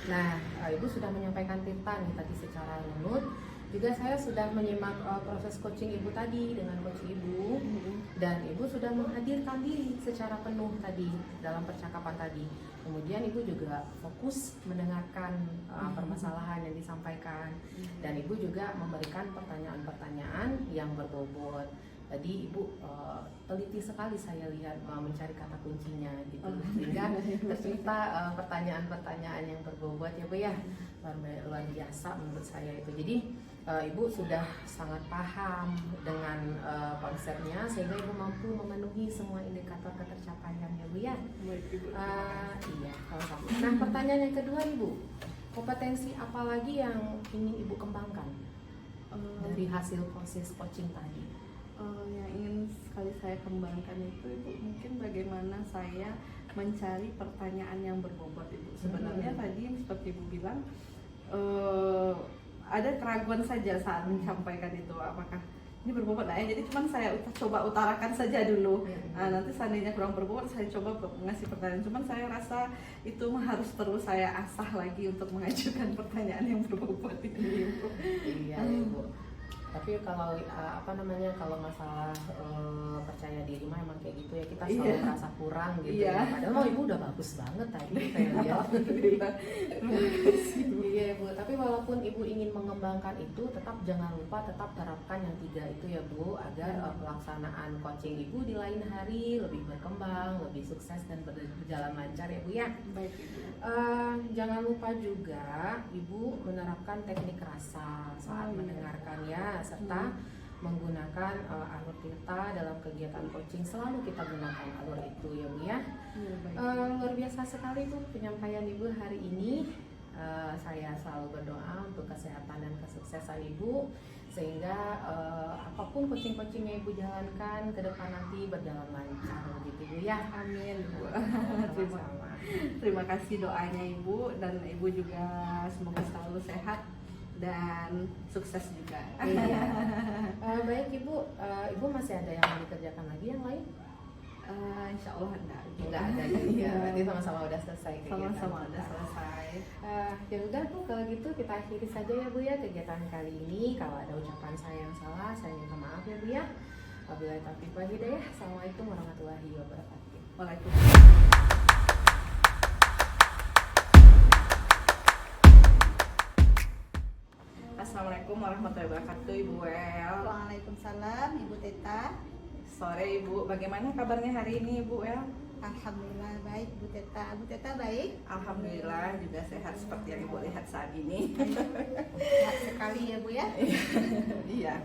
Nah, Ibu sudah menyampaikan Tirta nih tadi secara runut. Juga saya sudah menyimak proses coaching Ibu tadi dengan coach Ibu, dan Ibu sudah menghadirkan diri secara penuh tadi dalam percakapan tadi. Kemudian Ibu juga fokus mendengarkan permasalahan yang disampaikan, dan Ibu juga memberikan pertanyaan-pertanyaan yang berbobot. Tadi Ibu teliti sekali saya lihat mencari kata kuncinya gitu, sehingga tercipta pertanyaan-pertanyaan yang berbobot ya Bu ya. Luar biasa menurut saya itu. Jadi Ibu sudah sangat paham dengan konsepnya, sehingga Ibu mampu memenuhi semua indikator ketercapaian ya Bu ya. Iya, sama-sama. Nah, pertanyaan yang kedua Ibu, kompetensi apa lagi yang ingin Ibu kembangkan dari hasil proses coaching tadi? Yang ingin sekali saya kembangkan itu Ibu, mungkin bagaimana saya mencari pertanyaan yang berbobot Ibu. Sebenarnya tadi seperti Ibu bilang ada keraguan saja saat menyampaikan itu, apakah ini berbobot ya, jadi cuman saya coba utarakan saja dulu. Nanti seandainya kurang berbobot saya coba ngasih pertanyaan, cuman saya rasa itu harus terus saya asah lagi untuk mengajukan pertanyaan yang berbobot ini Ibu. Iya Ibu. Tapi kalau kalau masalah percaya diri mah emang kayak gitu ya, kita selalu merasa kurang gitu ya. Padahal ibu udah bagus banget tadi saya lihat. Iya Bu, tapi walaupun ibu ingin mengembangkan itu, tetap jangan lupa tetap terapkan yang 3 itu ya Bu, agar pelaksanaan coaching ibu di lain hari lebih berkembang, lebih sukses dan berjalan lancar ya Bu ya. Baik Ibu. Jangan lupa juga ibu menerapkan teknik rasa saat mendengarkan ya, serta menggunakan alur tirta dalam kegiatan coaching. Selalu kita gunakan alur itu ya Bu ya. Luar biasa sekali Bu penyampaian ibu hari ini. Saya selalu berdoa untuk kesehatan dan kesuksesan ibu, sehingga apapun coaching-coaching yang ibu jalankan ke depan nanti berjalan lancar begitu Bu ya. Amin Bu. Sama-sama. Terima kasih doanya Ibu, dan Ibu juga semoga selalu sehat dan sukses juga. Iya. Baik Ibu, Ibu masih ada yang mau dikerjakan lagi yang lain? Insya Allah enggak Ada ya, berarti sama-sama udah selesai kegiatan. Sama-sama udah selesai. Ya udah Bu, kalau gitu kita akhiri saja ya Bu ya kegiatan kali ini. Kalau ada ucapan saya yang salah, saya minta maaf ya Bu ya. Wabillahi taufiq wal hidayah. Assalamualaikum warahmatullahi wabarakatuh. Waalaikumsalam. Assalamualaikum warahmatullahi wabarakatuh Ibu El. Waalaikumsalam Ibu Teta. Sore Ibu, bagaimana kabarnya hari ini Ibu El? Alhamdulillah baik Bu Teta. Bu Teta baik? Alhamdulillah juga sehat seperti yang Ibu lihat saat ini. Sehat sekali ya Bu ya. Iya.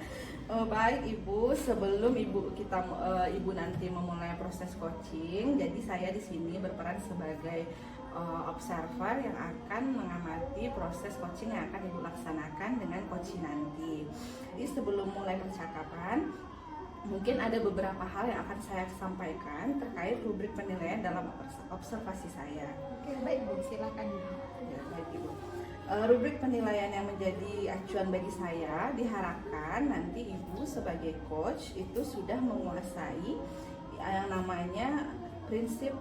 Baik Ibu, sebelum Ibu nanti memulai proses coaching, jadi saya di sini berperan sebagai observer yang akan mengamati proses coaching yang akan Ibu laksanakan dengan coaching nanti. Jadi sebelum mulai percakapan, mungkin ada beberapa hal yang akan saya sampaikan terkait rubrik penilaian dalam observasi saya. Oke baik Bu, silakan Ibu. Ya, baik Ibu. Rubrik penilaian yang menjadi acuan bagi saya diharapkan nanti Ibu sebagai coach itu sudah menguasai yang namanya prinsip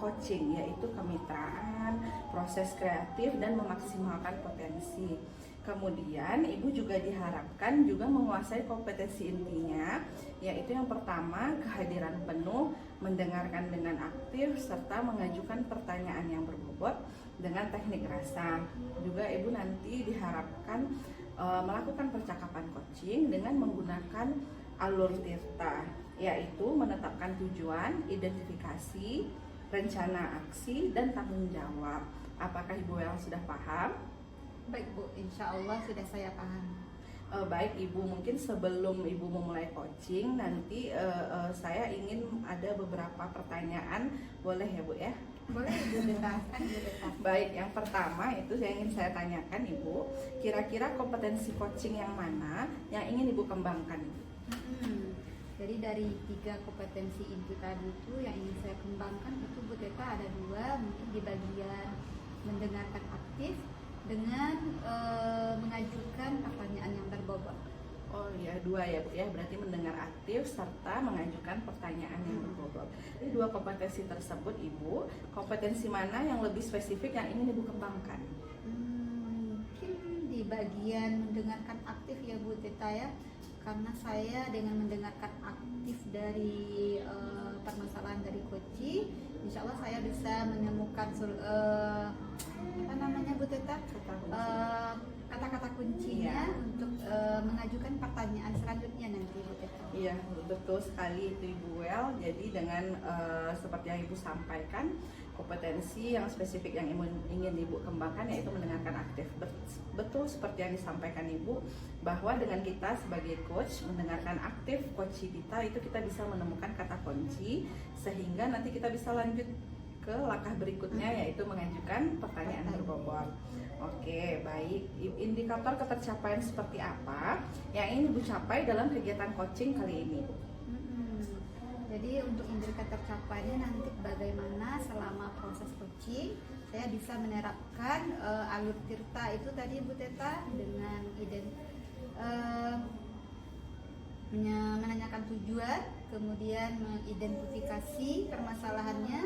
coaching, yaitu kemitraan, proses kreatif, dan memaksimalkan potensi. Kemudian Ibu juga diharapkan juga menguasai kompetensi intinya, yaitu yang pertama kehadiran penuh, mendengarkan dengan aktif, serta mengajukan pertanyaan yang berbobot dengan teknik rasa. Juga Ibu nanti diharapkan melakukan percakapan coaching dengan menggunakan alur tirta, yaitu menetapkan tujuan, identifikasi, rencana aksi, dan tanggung jawab. Apakah Ibu yang sudah paham? Baik Bu, insya Allah sudah saya paham. Baik Ibu, mungkin sebelum Ibu memulai coaching nanti saya ingin ada beberapa pertanyaan, boleh ya Bu ya? Boleh Ibu jelaskan Bu Teta. Baik, yang pertama itu saya tanyakan Ibu, kira-kira kompetensi coaching yang mana yang ingin Ibu kembangkan? Jadi dari 3 kompetensi inti tadi itu yang ingin saya kembangkan itu Bu Teta ada 2, mungkin di bagian mendengarkan aktif dengan mengajukan pertanyaan yang berbobot. Oh ya, 2 ya Bu ya, berarti mendengar aktif serta mengajukan pertanyaan yang berbobot. Ini 2 kompetensi tersebut Ibu, kompetensi mana yang lebih spesifik yang ingin Ibu kembangkan? Mungkin di bagian mendengarkan aktif ya Bu Teta ya, karena saya dengan mendengarkan aktif dari permasalahan dari coaching, insya Allah saya bisa menemukan apa namanya Bu Teta, kata-kata kuncinya untuk mengajukan pertanyaan selanjutnya nanti Bu Teta. Iya, betul sekali itu Ibu Wel. Jadi dengan seperti yang Ibu sampaikan, kompetensi yang spesifik yang ingin Ibu kembangkan yaitu mendengarkan aktif. Betul seperti yang disampaikan Ibu, bahwa dengan kita sebagai coach mendengarkan aktif coach kita, itu kita bisa menemukan kata kunci sehingga nanti kita bisa lanjut ke langkah berikutnya, yaitu mengajukan pertanyaan berbobot. Oke, baik. Indikator ketercapaian seperti apa yang ingin Ibu capai dalam kegiatan coaching kali ini? Jadi untuk indikator capaiannya nanti bagaimana selama proses coaching saya bisa menerapkan alur tirta itu tadi Bu Teta dengan menanyakan tujuan, kemudian mengidentifikasi permasalahannya,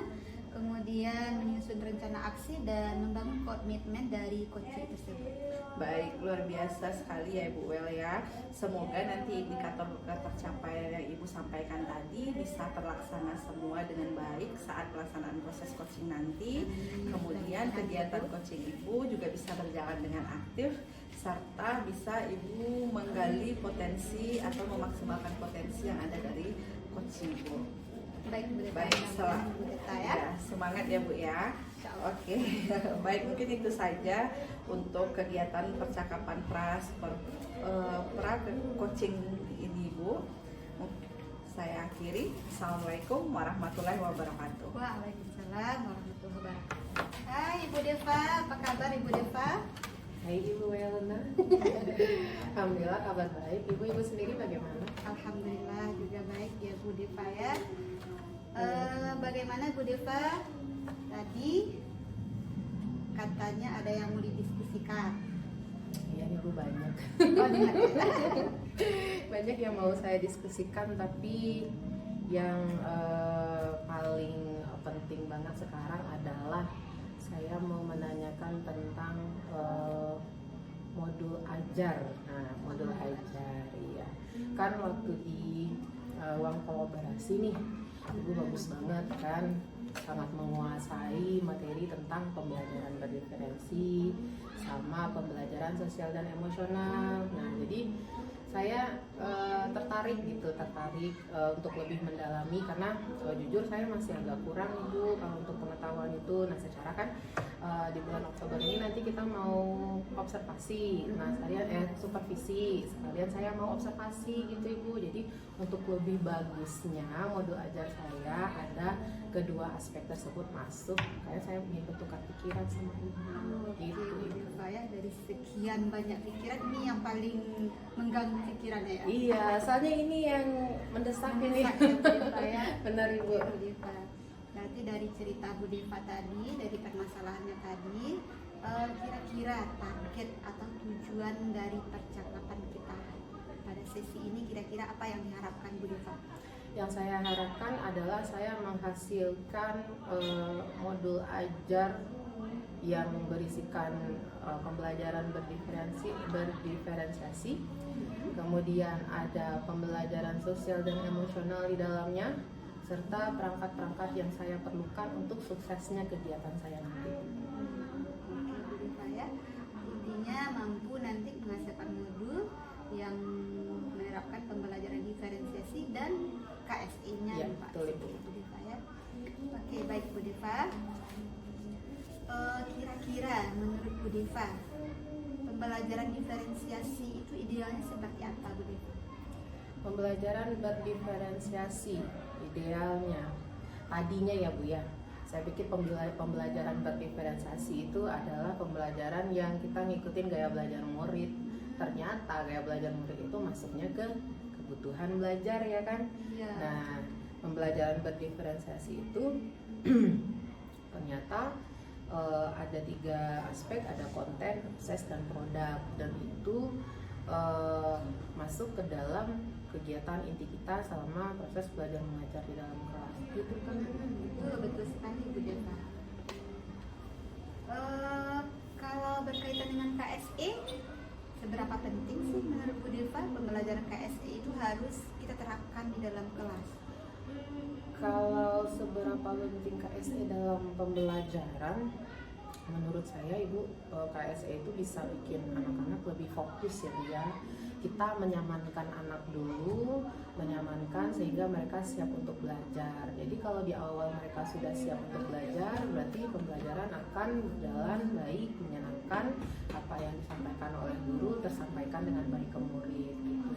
kemudian menyusun rencana aksi dan membangun komitmen dari coaching tersebut. Baik, luar biasa sekali ya Ibu Wel ya. Semoga nanti indikator tercapai yang Ibu sampaikan tadi bisa terlaksana semua dengan baik saat pelaksanaan proses coaching nanti. Kemudian kegiatan coaching Ibu juga bisa berjalan dengan aktif, serta bisa Ibu menggali potensi atau memaksimalkan potensi yang ada dari coaching Ibu. Baik, Bu Deta. Baik, Bu Deta ya. ya, semangat ya Bu ya. Insyaallah. Oke, baik, mungkin itu saja untuk kegiatan percakapan pra coaching ini Bu. Saya akhiri. Assalamualaikum warahmatullahi wabarakatuh. Waalaikumsalam warahmatullahi wabarakatuh. Hai Ibu Deva, apa kabar Ibu Deva? Hai Ibu Welna. Alhamdulillah kabar baik. Ibu sendiri bagaimana? Alhamdulillah juga baik ya Bu Deva ya. Bagaimana Bu Deva? Tadi katanya ada yang mau didiskusikan. Iya nih Bu, banyak. Oh, dengar. Banyak yang mau saya diskusikan, tapi yang paling penting banget sekarang adalah saya mau menanyakan tentang modul ajar. Nah, modul ajar ya. Kan waktu di ruang kolaborasi nih, Ibu bagus banget kan, sangat menguasai materi tentang pembelajaran berdiferensi sama pembelajaran sosial dan emosional. Nah, jadi saya tertarik untuk lebih mendalami, karena jujur saya masih agak kurang Ibu kalau untuk pengetahuan itu. Nah, secara kan di bulan Oktober ini nanti kita mau observasi, nah sekalian supervisi, sekalian saya mau observasi gitu Ibu. Jadi untuk lebih bagusnya modul ajar saya ada kedua aspek tersebut masuk, kayak saya ingin bertukar pikiran sama Ibu gitu Ibu. Saya dari sekian banyak pikiran ini yang paling mengganggu pikirannya ya. Iya, soalnya ini yang mendesak ini. Ya. Benar Ibu. Bu Deva. Berarti dari cerita Bu Deva tadi, dari permasalahannya tadi, kira-kira target atau tujuan dari percakapan kita pada sesi ini kira-kira apa yang diharapkan Bu Deva? Yang saya harapkan adalah saya menghasilkan modul ajar yang berisikan pembelajaran berdiferensiasi, kemudian ada pembelajaran sosial dan emosional di dalamnya, serta perangkat-perangkat yang saya perlukan untuk suksesnya kegiatan saya nanti. Oke, Bu Deva ya. Intinya mampu nanti menghasilkan modul yang menerapkan pembelajaran diferensiasi dan KSE-nya Ya, Pak. betul Ibu. Bu Deva ya. Oke, baik Bu Deva. Kira-kira menurut Bu Deva, pembelajaran diferensiasi itu idealnya seperti apa Bu Deva? Pembelajaran berdiferensiasi idealnya tadinya ya Bu ya, saya pikir pembelajaran berdiferensiasi itu adalah pembelajaran yang kita ngikutin gaya belajar murid. Ternyata gaya belajar murid itu masuknya ke kebutuhan belajar ya kan. Ya. Nah, pembelajaran berdiferensiasi itu ternyata ada 3 aspek, ada konten, proses, dan produk, dan itu masuk ke dalam kegiatan inti kita selama proses belajar mengajar di dalam kelas gitu kan. Betul sekali Bu Deva. Kalau berkaitan dengan KSE, seberapa penting sih menurut Bu Deva pembelajaran KSE itu harus kita terapkan di dalam kelas? Kalau seberapa penting KSE dalam pembelajaran, menurut saya Ibu, KSE itu bisa bikin anak-anak lebih fokus ya Bu ya. Kita menyamankan anak dulu, menyamankan sehingga mereka siap untuk belajar. Jadi kalau di awal mereka sudah siap untuk belajar, berarti pembelajaran akan berjalan baik, menyenangkan. Apa yang disampaikan oleh guru tersampaikan dengan baik ke murid gitu.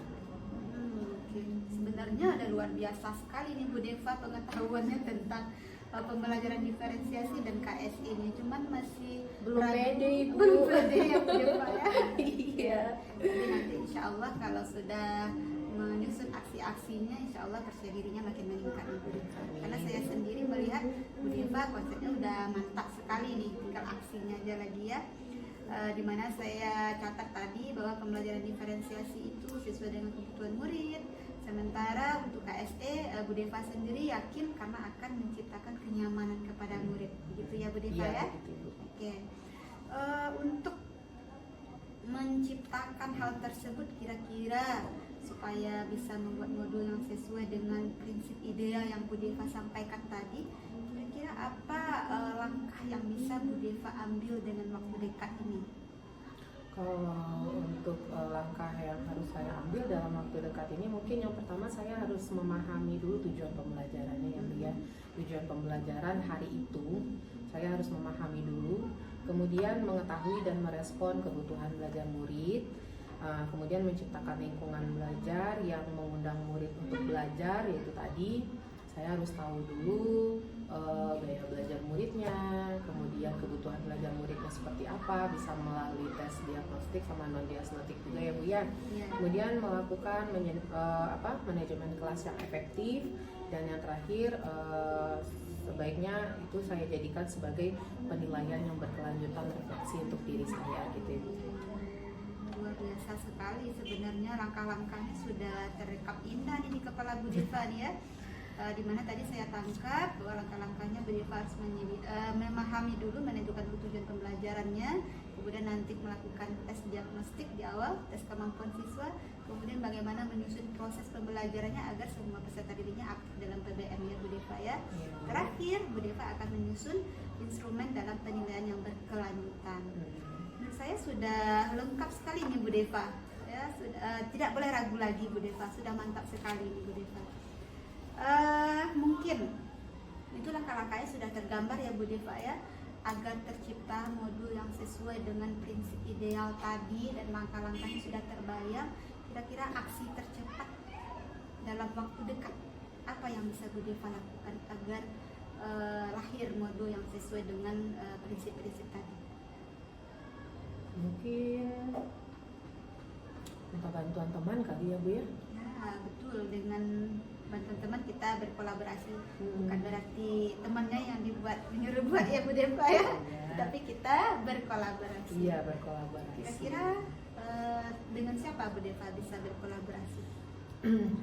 Sebenarnya ada luar biasa sekali nih Bu Deva pengetahuannya tentang pembelajaran diferensiasi dan KSE-nya, cuman masih Belum pede Ibu. Belum pede ya Bu Deva ya. Iya. Jadi nanti insya Allah kalau sudah menyusun aksi-aksinya, insya Allah percaya dirinya makin meningkat Ibu Deva. Karena saya sendiri melihat Bu Deva konsepnya udah mantap sekali nih, tinggal aksinya aja lagi ya. Dimana saya catat tadi bahwa pembelajaran diferensiasi itu sesuai dengan kebutuhan murid, sementara untuk KSE Bu Deva sendiri yakin karena akan menciptakan kenyamanan kepada murid, begitu ya Bu Deva ya? Begitu, Bu. Oke. Untuk menciptakan hal tersebut kira-kira supaya bisa membuat modul yang sesuai dengan prinsip ideal yang Bu Deva sampaikan tadi, kira-kira apa langkah yang bisa Bu Deva ambil dengan waktu dekat ini? Kalau untuk langkah yang harus saya ambil dalam waktu dekat ini, mungkin yang pertama saya harus memahami dulu tujuan pembelajarannya ya Bu ya. Tujuan pembelajaran hari itu saya harus memahami dulu, kemudian mengetahui dan merespon kebutuhan belajar murid, kemudian menciptakan lingkungan belajar yang mengundang murid untuk belajar, yaitu tadi saya harus tahu dulu gaya belajar muridnya, kemudian kebutuhan belajar muridnya seperti apa, bisa melalui tes diagnostik sama non diagnostik juga ya Bu ya. Kemudian melakukan manajemen kelas yang efektif, dan yang terakhir sebaiknya itu saya jadikan sebagai penilaian yang berkelanjutan, refleksi untuk diri saya gitu ya Bu. Luar biasa sekali, sebenarnya langkah-langkahnya sudah terekam indah nih di kepala Bu Deva nih ya. Dimana tadi saya tangkap bahwa langkah-langkahnya Bu Deva harus memahami dulu, menentukan tujuan pembelajarannya, kemudian nanti melakukan tes diagnostik di awal, tes kemampuan siswa, kemudian bagaimana menyusun proses pembelajarannya agar semua peserta didiknya aktif dalam PBM ya Bu Deva ya. Terakhir Bu Deva akan menyusun instrumen dalam penilaian yang berkelanjutan. Menurut saya sudah lengkap sekali nih Bu Deva ya, tidak boleh ragu lagi Bu Deva, sudah mantap sekali nih Bu Deva. Mungkin itu langkah-langkahnya sudah tergambar ya Bu Deva ya, agar tercipta modul yang sesuai dengan prinsip ideal tadi dan langkah-langkahnya sudah terbayang. Kira-kira aksi tercepat dalam waktu dekat apa yang bisa Bu Deva lakukan agar lahir modul yang sesuai dengan prinsip-prinsip tadi? Mungkin minta bantuan teman kali ya Bu ya. Ya betul, dengan bantuan teman kita berkolaborasi, bukan berarti temannya yang menyuruh buat ya Bu Deva ya, tapi kita berkolaborasi. Iya, berkolaborasi. Kira-kira dengan siapa Bu Deva bisa berkolaborasi?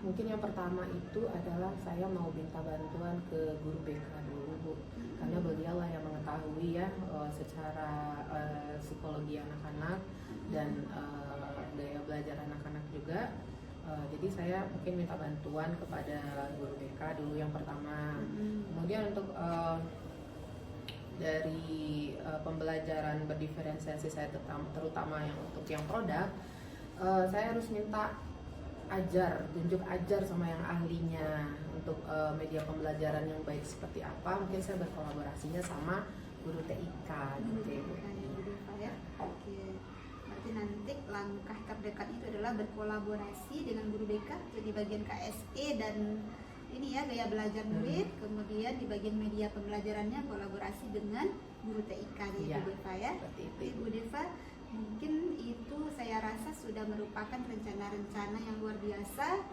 Mungkin yang pertama itu adalah saya mau minta bantuan ke guru BK dulu Bu, karena beliau lah yang mengetahui ya secara psikologi anak-anak dan gaya belajar anak-anak juga. Jadi saya mungkin minta bantuan kepada guru BK dulu yang pertama. Kemudian untuk dari pembelajaran berdiferensiasi saya terutama yang untuk yang produk, saya harus minta tunjuk ajar sama yang ahlinya untuk media pembelajaran yang baik seperti apa. Mungkin saya berkolaborasinya sama guru TIK gitu ya. Oke. Berarti nanti langkah terdekat itu adalah berkolaborasi dengan guru BK di bagian KSE dan ini ya gaya belajar murid, kemudian di bagian media pembelajarannya kolaborasi dengan guru TIK ya Bu Deva ya. Bu Deva, mungkin itu saya rasa sudah merupakan rencana-rencana yang luar biasa.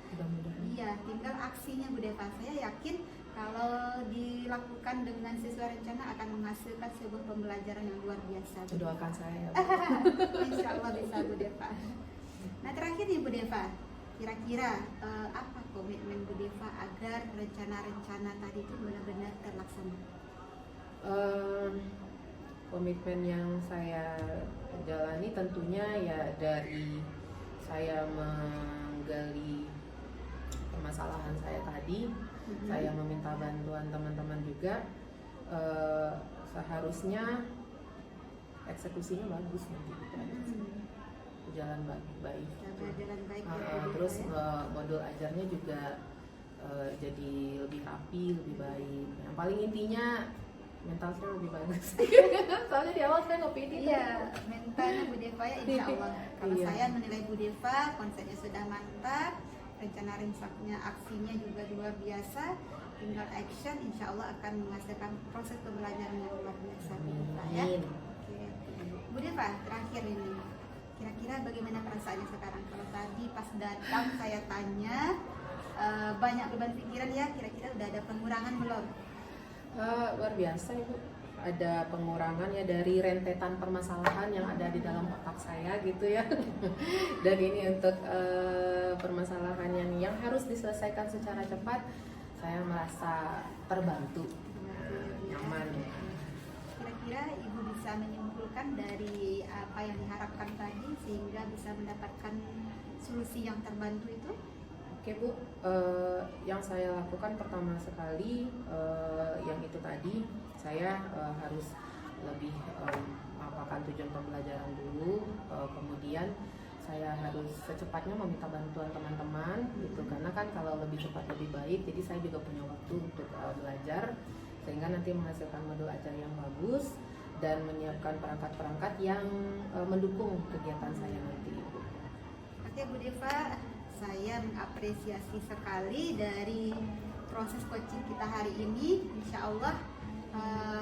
Iya, tinggal aksinya Bu Deva. Saya yakin kalau dilakukan dengan sesuai rencana akan menghasilkan sebuah pembelajaran yang luar biasa. Doakan saya. Insya Allah bisa Bu Deva. Nah terakhir nih Bu Deva, kira-kira apa komitmen Bu Deva agar rencana-rencana tadi itu benar-benar terlaksana? Komitmen yang saya jalani tentunya ya dari saya menggali permasalahan saya tadi, saya meminta bantuan teman-teman juga, seharusnya eksekusinya bagus nanti jalan baik. Jalan baik Terus modul ajarnya juga jadi lebih rapi, lebih baik. Yang paling intinya mental saya lebih bagus. Soalnya di awal saya ngopini. Iya, mentalnya Bu Deva ya insya Allah. Kalau saya menilai Bu Deva, konsepnya sudah mantap, rencana-rencananya aksinya juga luar biasa, tinggal action, insya Allah akan menghasilkan proses pembelajaran yang luar biasa Bu Deva ya. Oke. Bu Deva, terakhir ini, kira-kira bagaimana perasaannya sekarang? Kalau tadi pas datang saya tanya banyak beban pikiran ya, kira-kira udah ada pengurangan belum? Luar biasa Ibu, ada pengurangan ya dari rentetan permasalahan yang ada di dalam otak saya gitu ya. Dan ini untuk permasalahan yang harus diselesaikan secara cepat, saya merasa terbantu, nyaman. Kira-kira Ibu bisa menyimpulkan dari apa yang diharapkan tadi sehingga bisa mendapatkan solusi yang terbantu itu? Oke Bu, yang saya lakukan pertama sekali yang itu tadi, saya harus lebih mengapakan tujuan pembelajaran dulu, kemudian saya harus secepatnya meminta bantuan teman-teman gitu, karena kan kalau lebih cepat lebih baik, jadi saya juga punya waktu untuk belajar sehingga nanti menghasilkan modul ajar yang bagus dan menyiapkan perangkat-perangkat yang mendukung kegiatan saya nanti. Oke Bu Deva, saya mengapresiasi sekali dari proses coaching kita hari ini. Insya Allah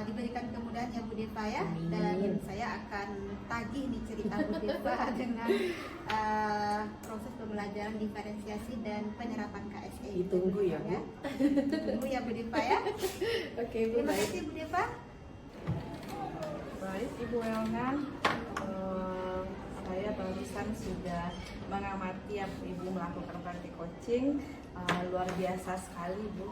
diberikan kemudahan ya Bu Deva ya. Amin. Dan saya akan tagih nih cerita Bu Deva dengan proses pembelajaran diferensiasi dan penerapan KSE. Ditunggu ya Bu. Ditunggu ya Bu Deva ya. Oke Bu, Terima baik. kasih Bu Deva. Baik Ibu Elhan, saya barusan sudah mengamati Ibu melakukan praktik coaching. Luar biasa sekali Bu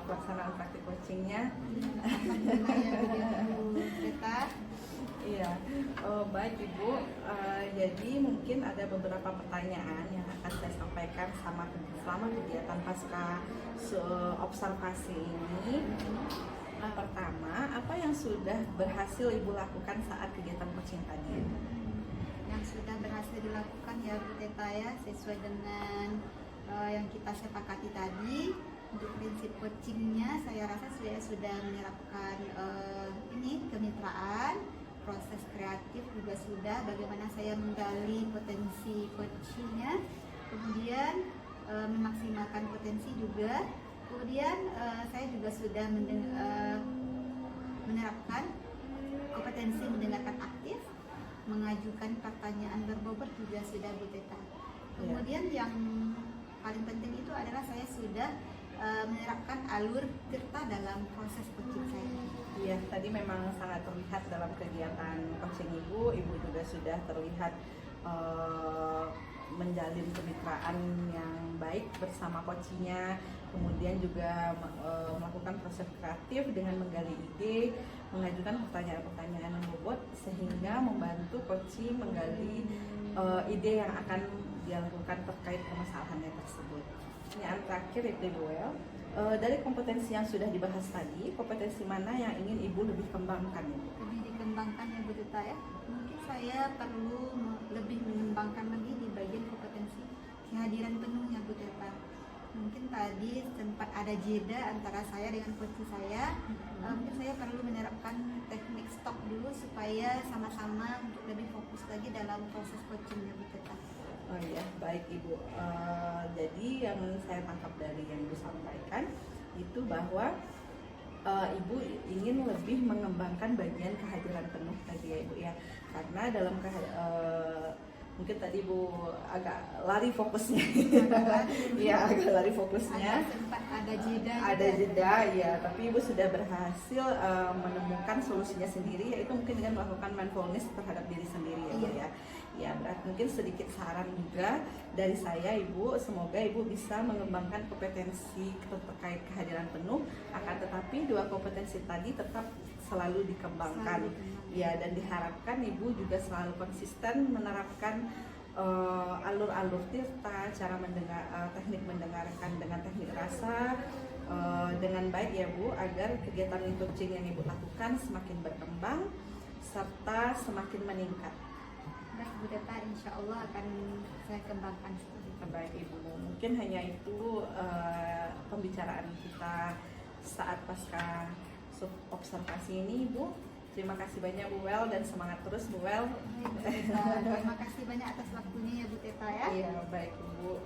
pelaksanaan praktik coachingnya. Alhamdulillah ya Bu Deva. Iya, baik Ibu. Jadi mungkin ada beberapa pertanyaan yang akan saya sampaikan selama kegiatan pasca observasi ini. Pertama, apa yang sudah berhasil Ibu lakukan saat kegiatan coaching tadi? Yang sudah berhasil dilakukan ya Bu Teta ya, sesuai dengan yang kita sepakati tadi. Untuk prinsip coachingnya saya rasa saya sudah menerapkan ini kemitraan, proses kreatif juga sudah, bagaimana saya menggali potensi coachingnya, kemudian memaksimalkan potensi juga, kemudian saya juga sudah menerapkan kompetensi mendengarkan aktif, mengajukan pertanyaan berbobot juga sudah Bu Teta. Kemudian yang paling penting itu adalah saya sudah menerapkan alur tirta dalam proses coaching saya. Iya, tadi memang sangat terlihat dalam kegiatan coaching Ibu juga sudah terlihat menjalin kemitraan yang baik bersama coachingnya, kemudian juga melakukan proses kreatif dengan menggali ide, mengajukan pertanyaan-pertanyaan yang bobot sehingga membantu coaching menggali ide yang akan dia lakukan terkait permasalahannya tersebut. Pertanyaan terakhir itu Ibu El, dari kompetensi yang sudah dibahas tadi, kompetensi mana yang ingin Ibu lebih kembangkan? Lebih dikembangkan ya Bu Teta ya. Mungkin saya perlu lebih mengembangkan lagi di bagian kompetensi kehadiran penuhnya Bu Teta. Mungkin tadi sempat ada jeda antara saya dengan coach saya. Mungkin saya perlu menerapkan teknik stop dulu supaya sama-sama untuk lebih fokus lagi dalam proses coachingnya Bu Teta. Oh iya, baik Ibu. Jadi yang saya tangkap dari yang Ibu sampaikan itu bahwa Ibu ingin lebih mengembangkan bagian kehadiran penuh tadi ya Ibu ya. Karena dalam mungkin tadi Ibu agak lari fokusnya. Iya, agak lari fokusnya. Sempat ada jeda. Ada jeda ya, tapi Ibu sudah berhasil menemukan solusinya sendiri, yaitu mungkin dengan melakukan mindfulness terhadap diri sendiri ya Bu ya. Ya, berarti mungkin sedikit saran juga dari saya Ibu, semoga Ibu bisa mengembangkan kompetensi terkait kehadiran penuh, akan tetapi dua kompetensi tadi tetap selalu dikembangkan. Ya, dan diharapkan Ibu juga selalu konsisten menerapkan alur-alur tirta, cara mendengar, teknik mendengarkan dengan teknik rasa dengan baik ya Bu, agar kegiatan coaching yang Ibu lakukan semakin berkembang serta semakin meningkat. Baik Bu Teta, insya Allah akan saya kembangkan seperti itu. Baik Ibu, mungkin hanya itu pembicaraan kita saat pasca observasi ini Ibu. Terima kasih banyak Bu Wel dan semangat terus Bu Wel. Terima kasih banyak atas waktunya ya Bu Teta ya. Iya, baik Ibu.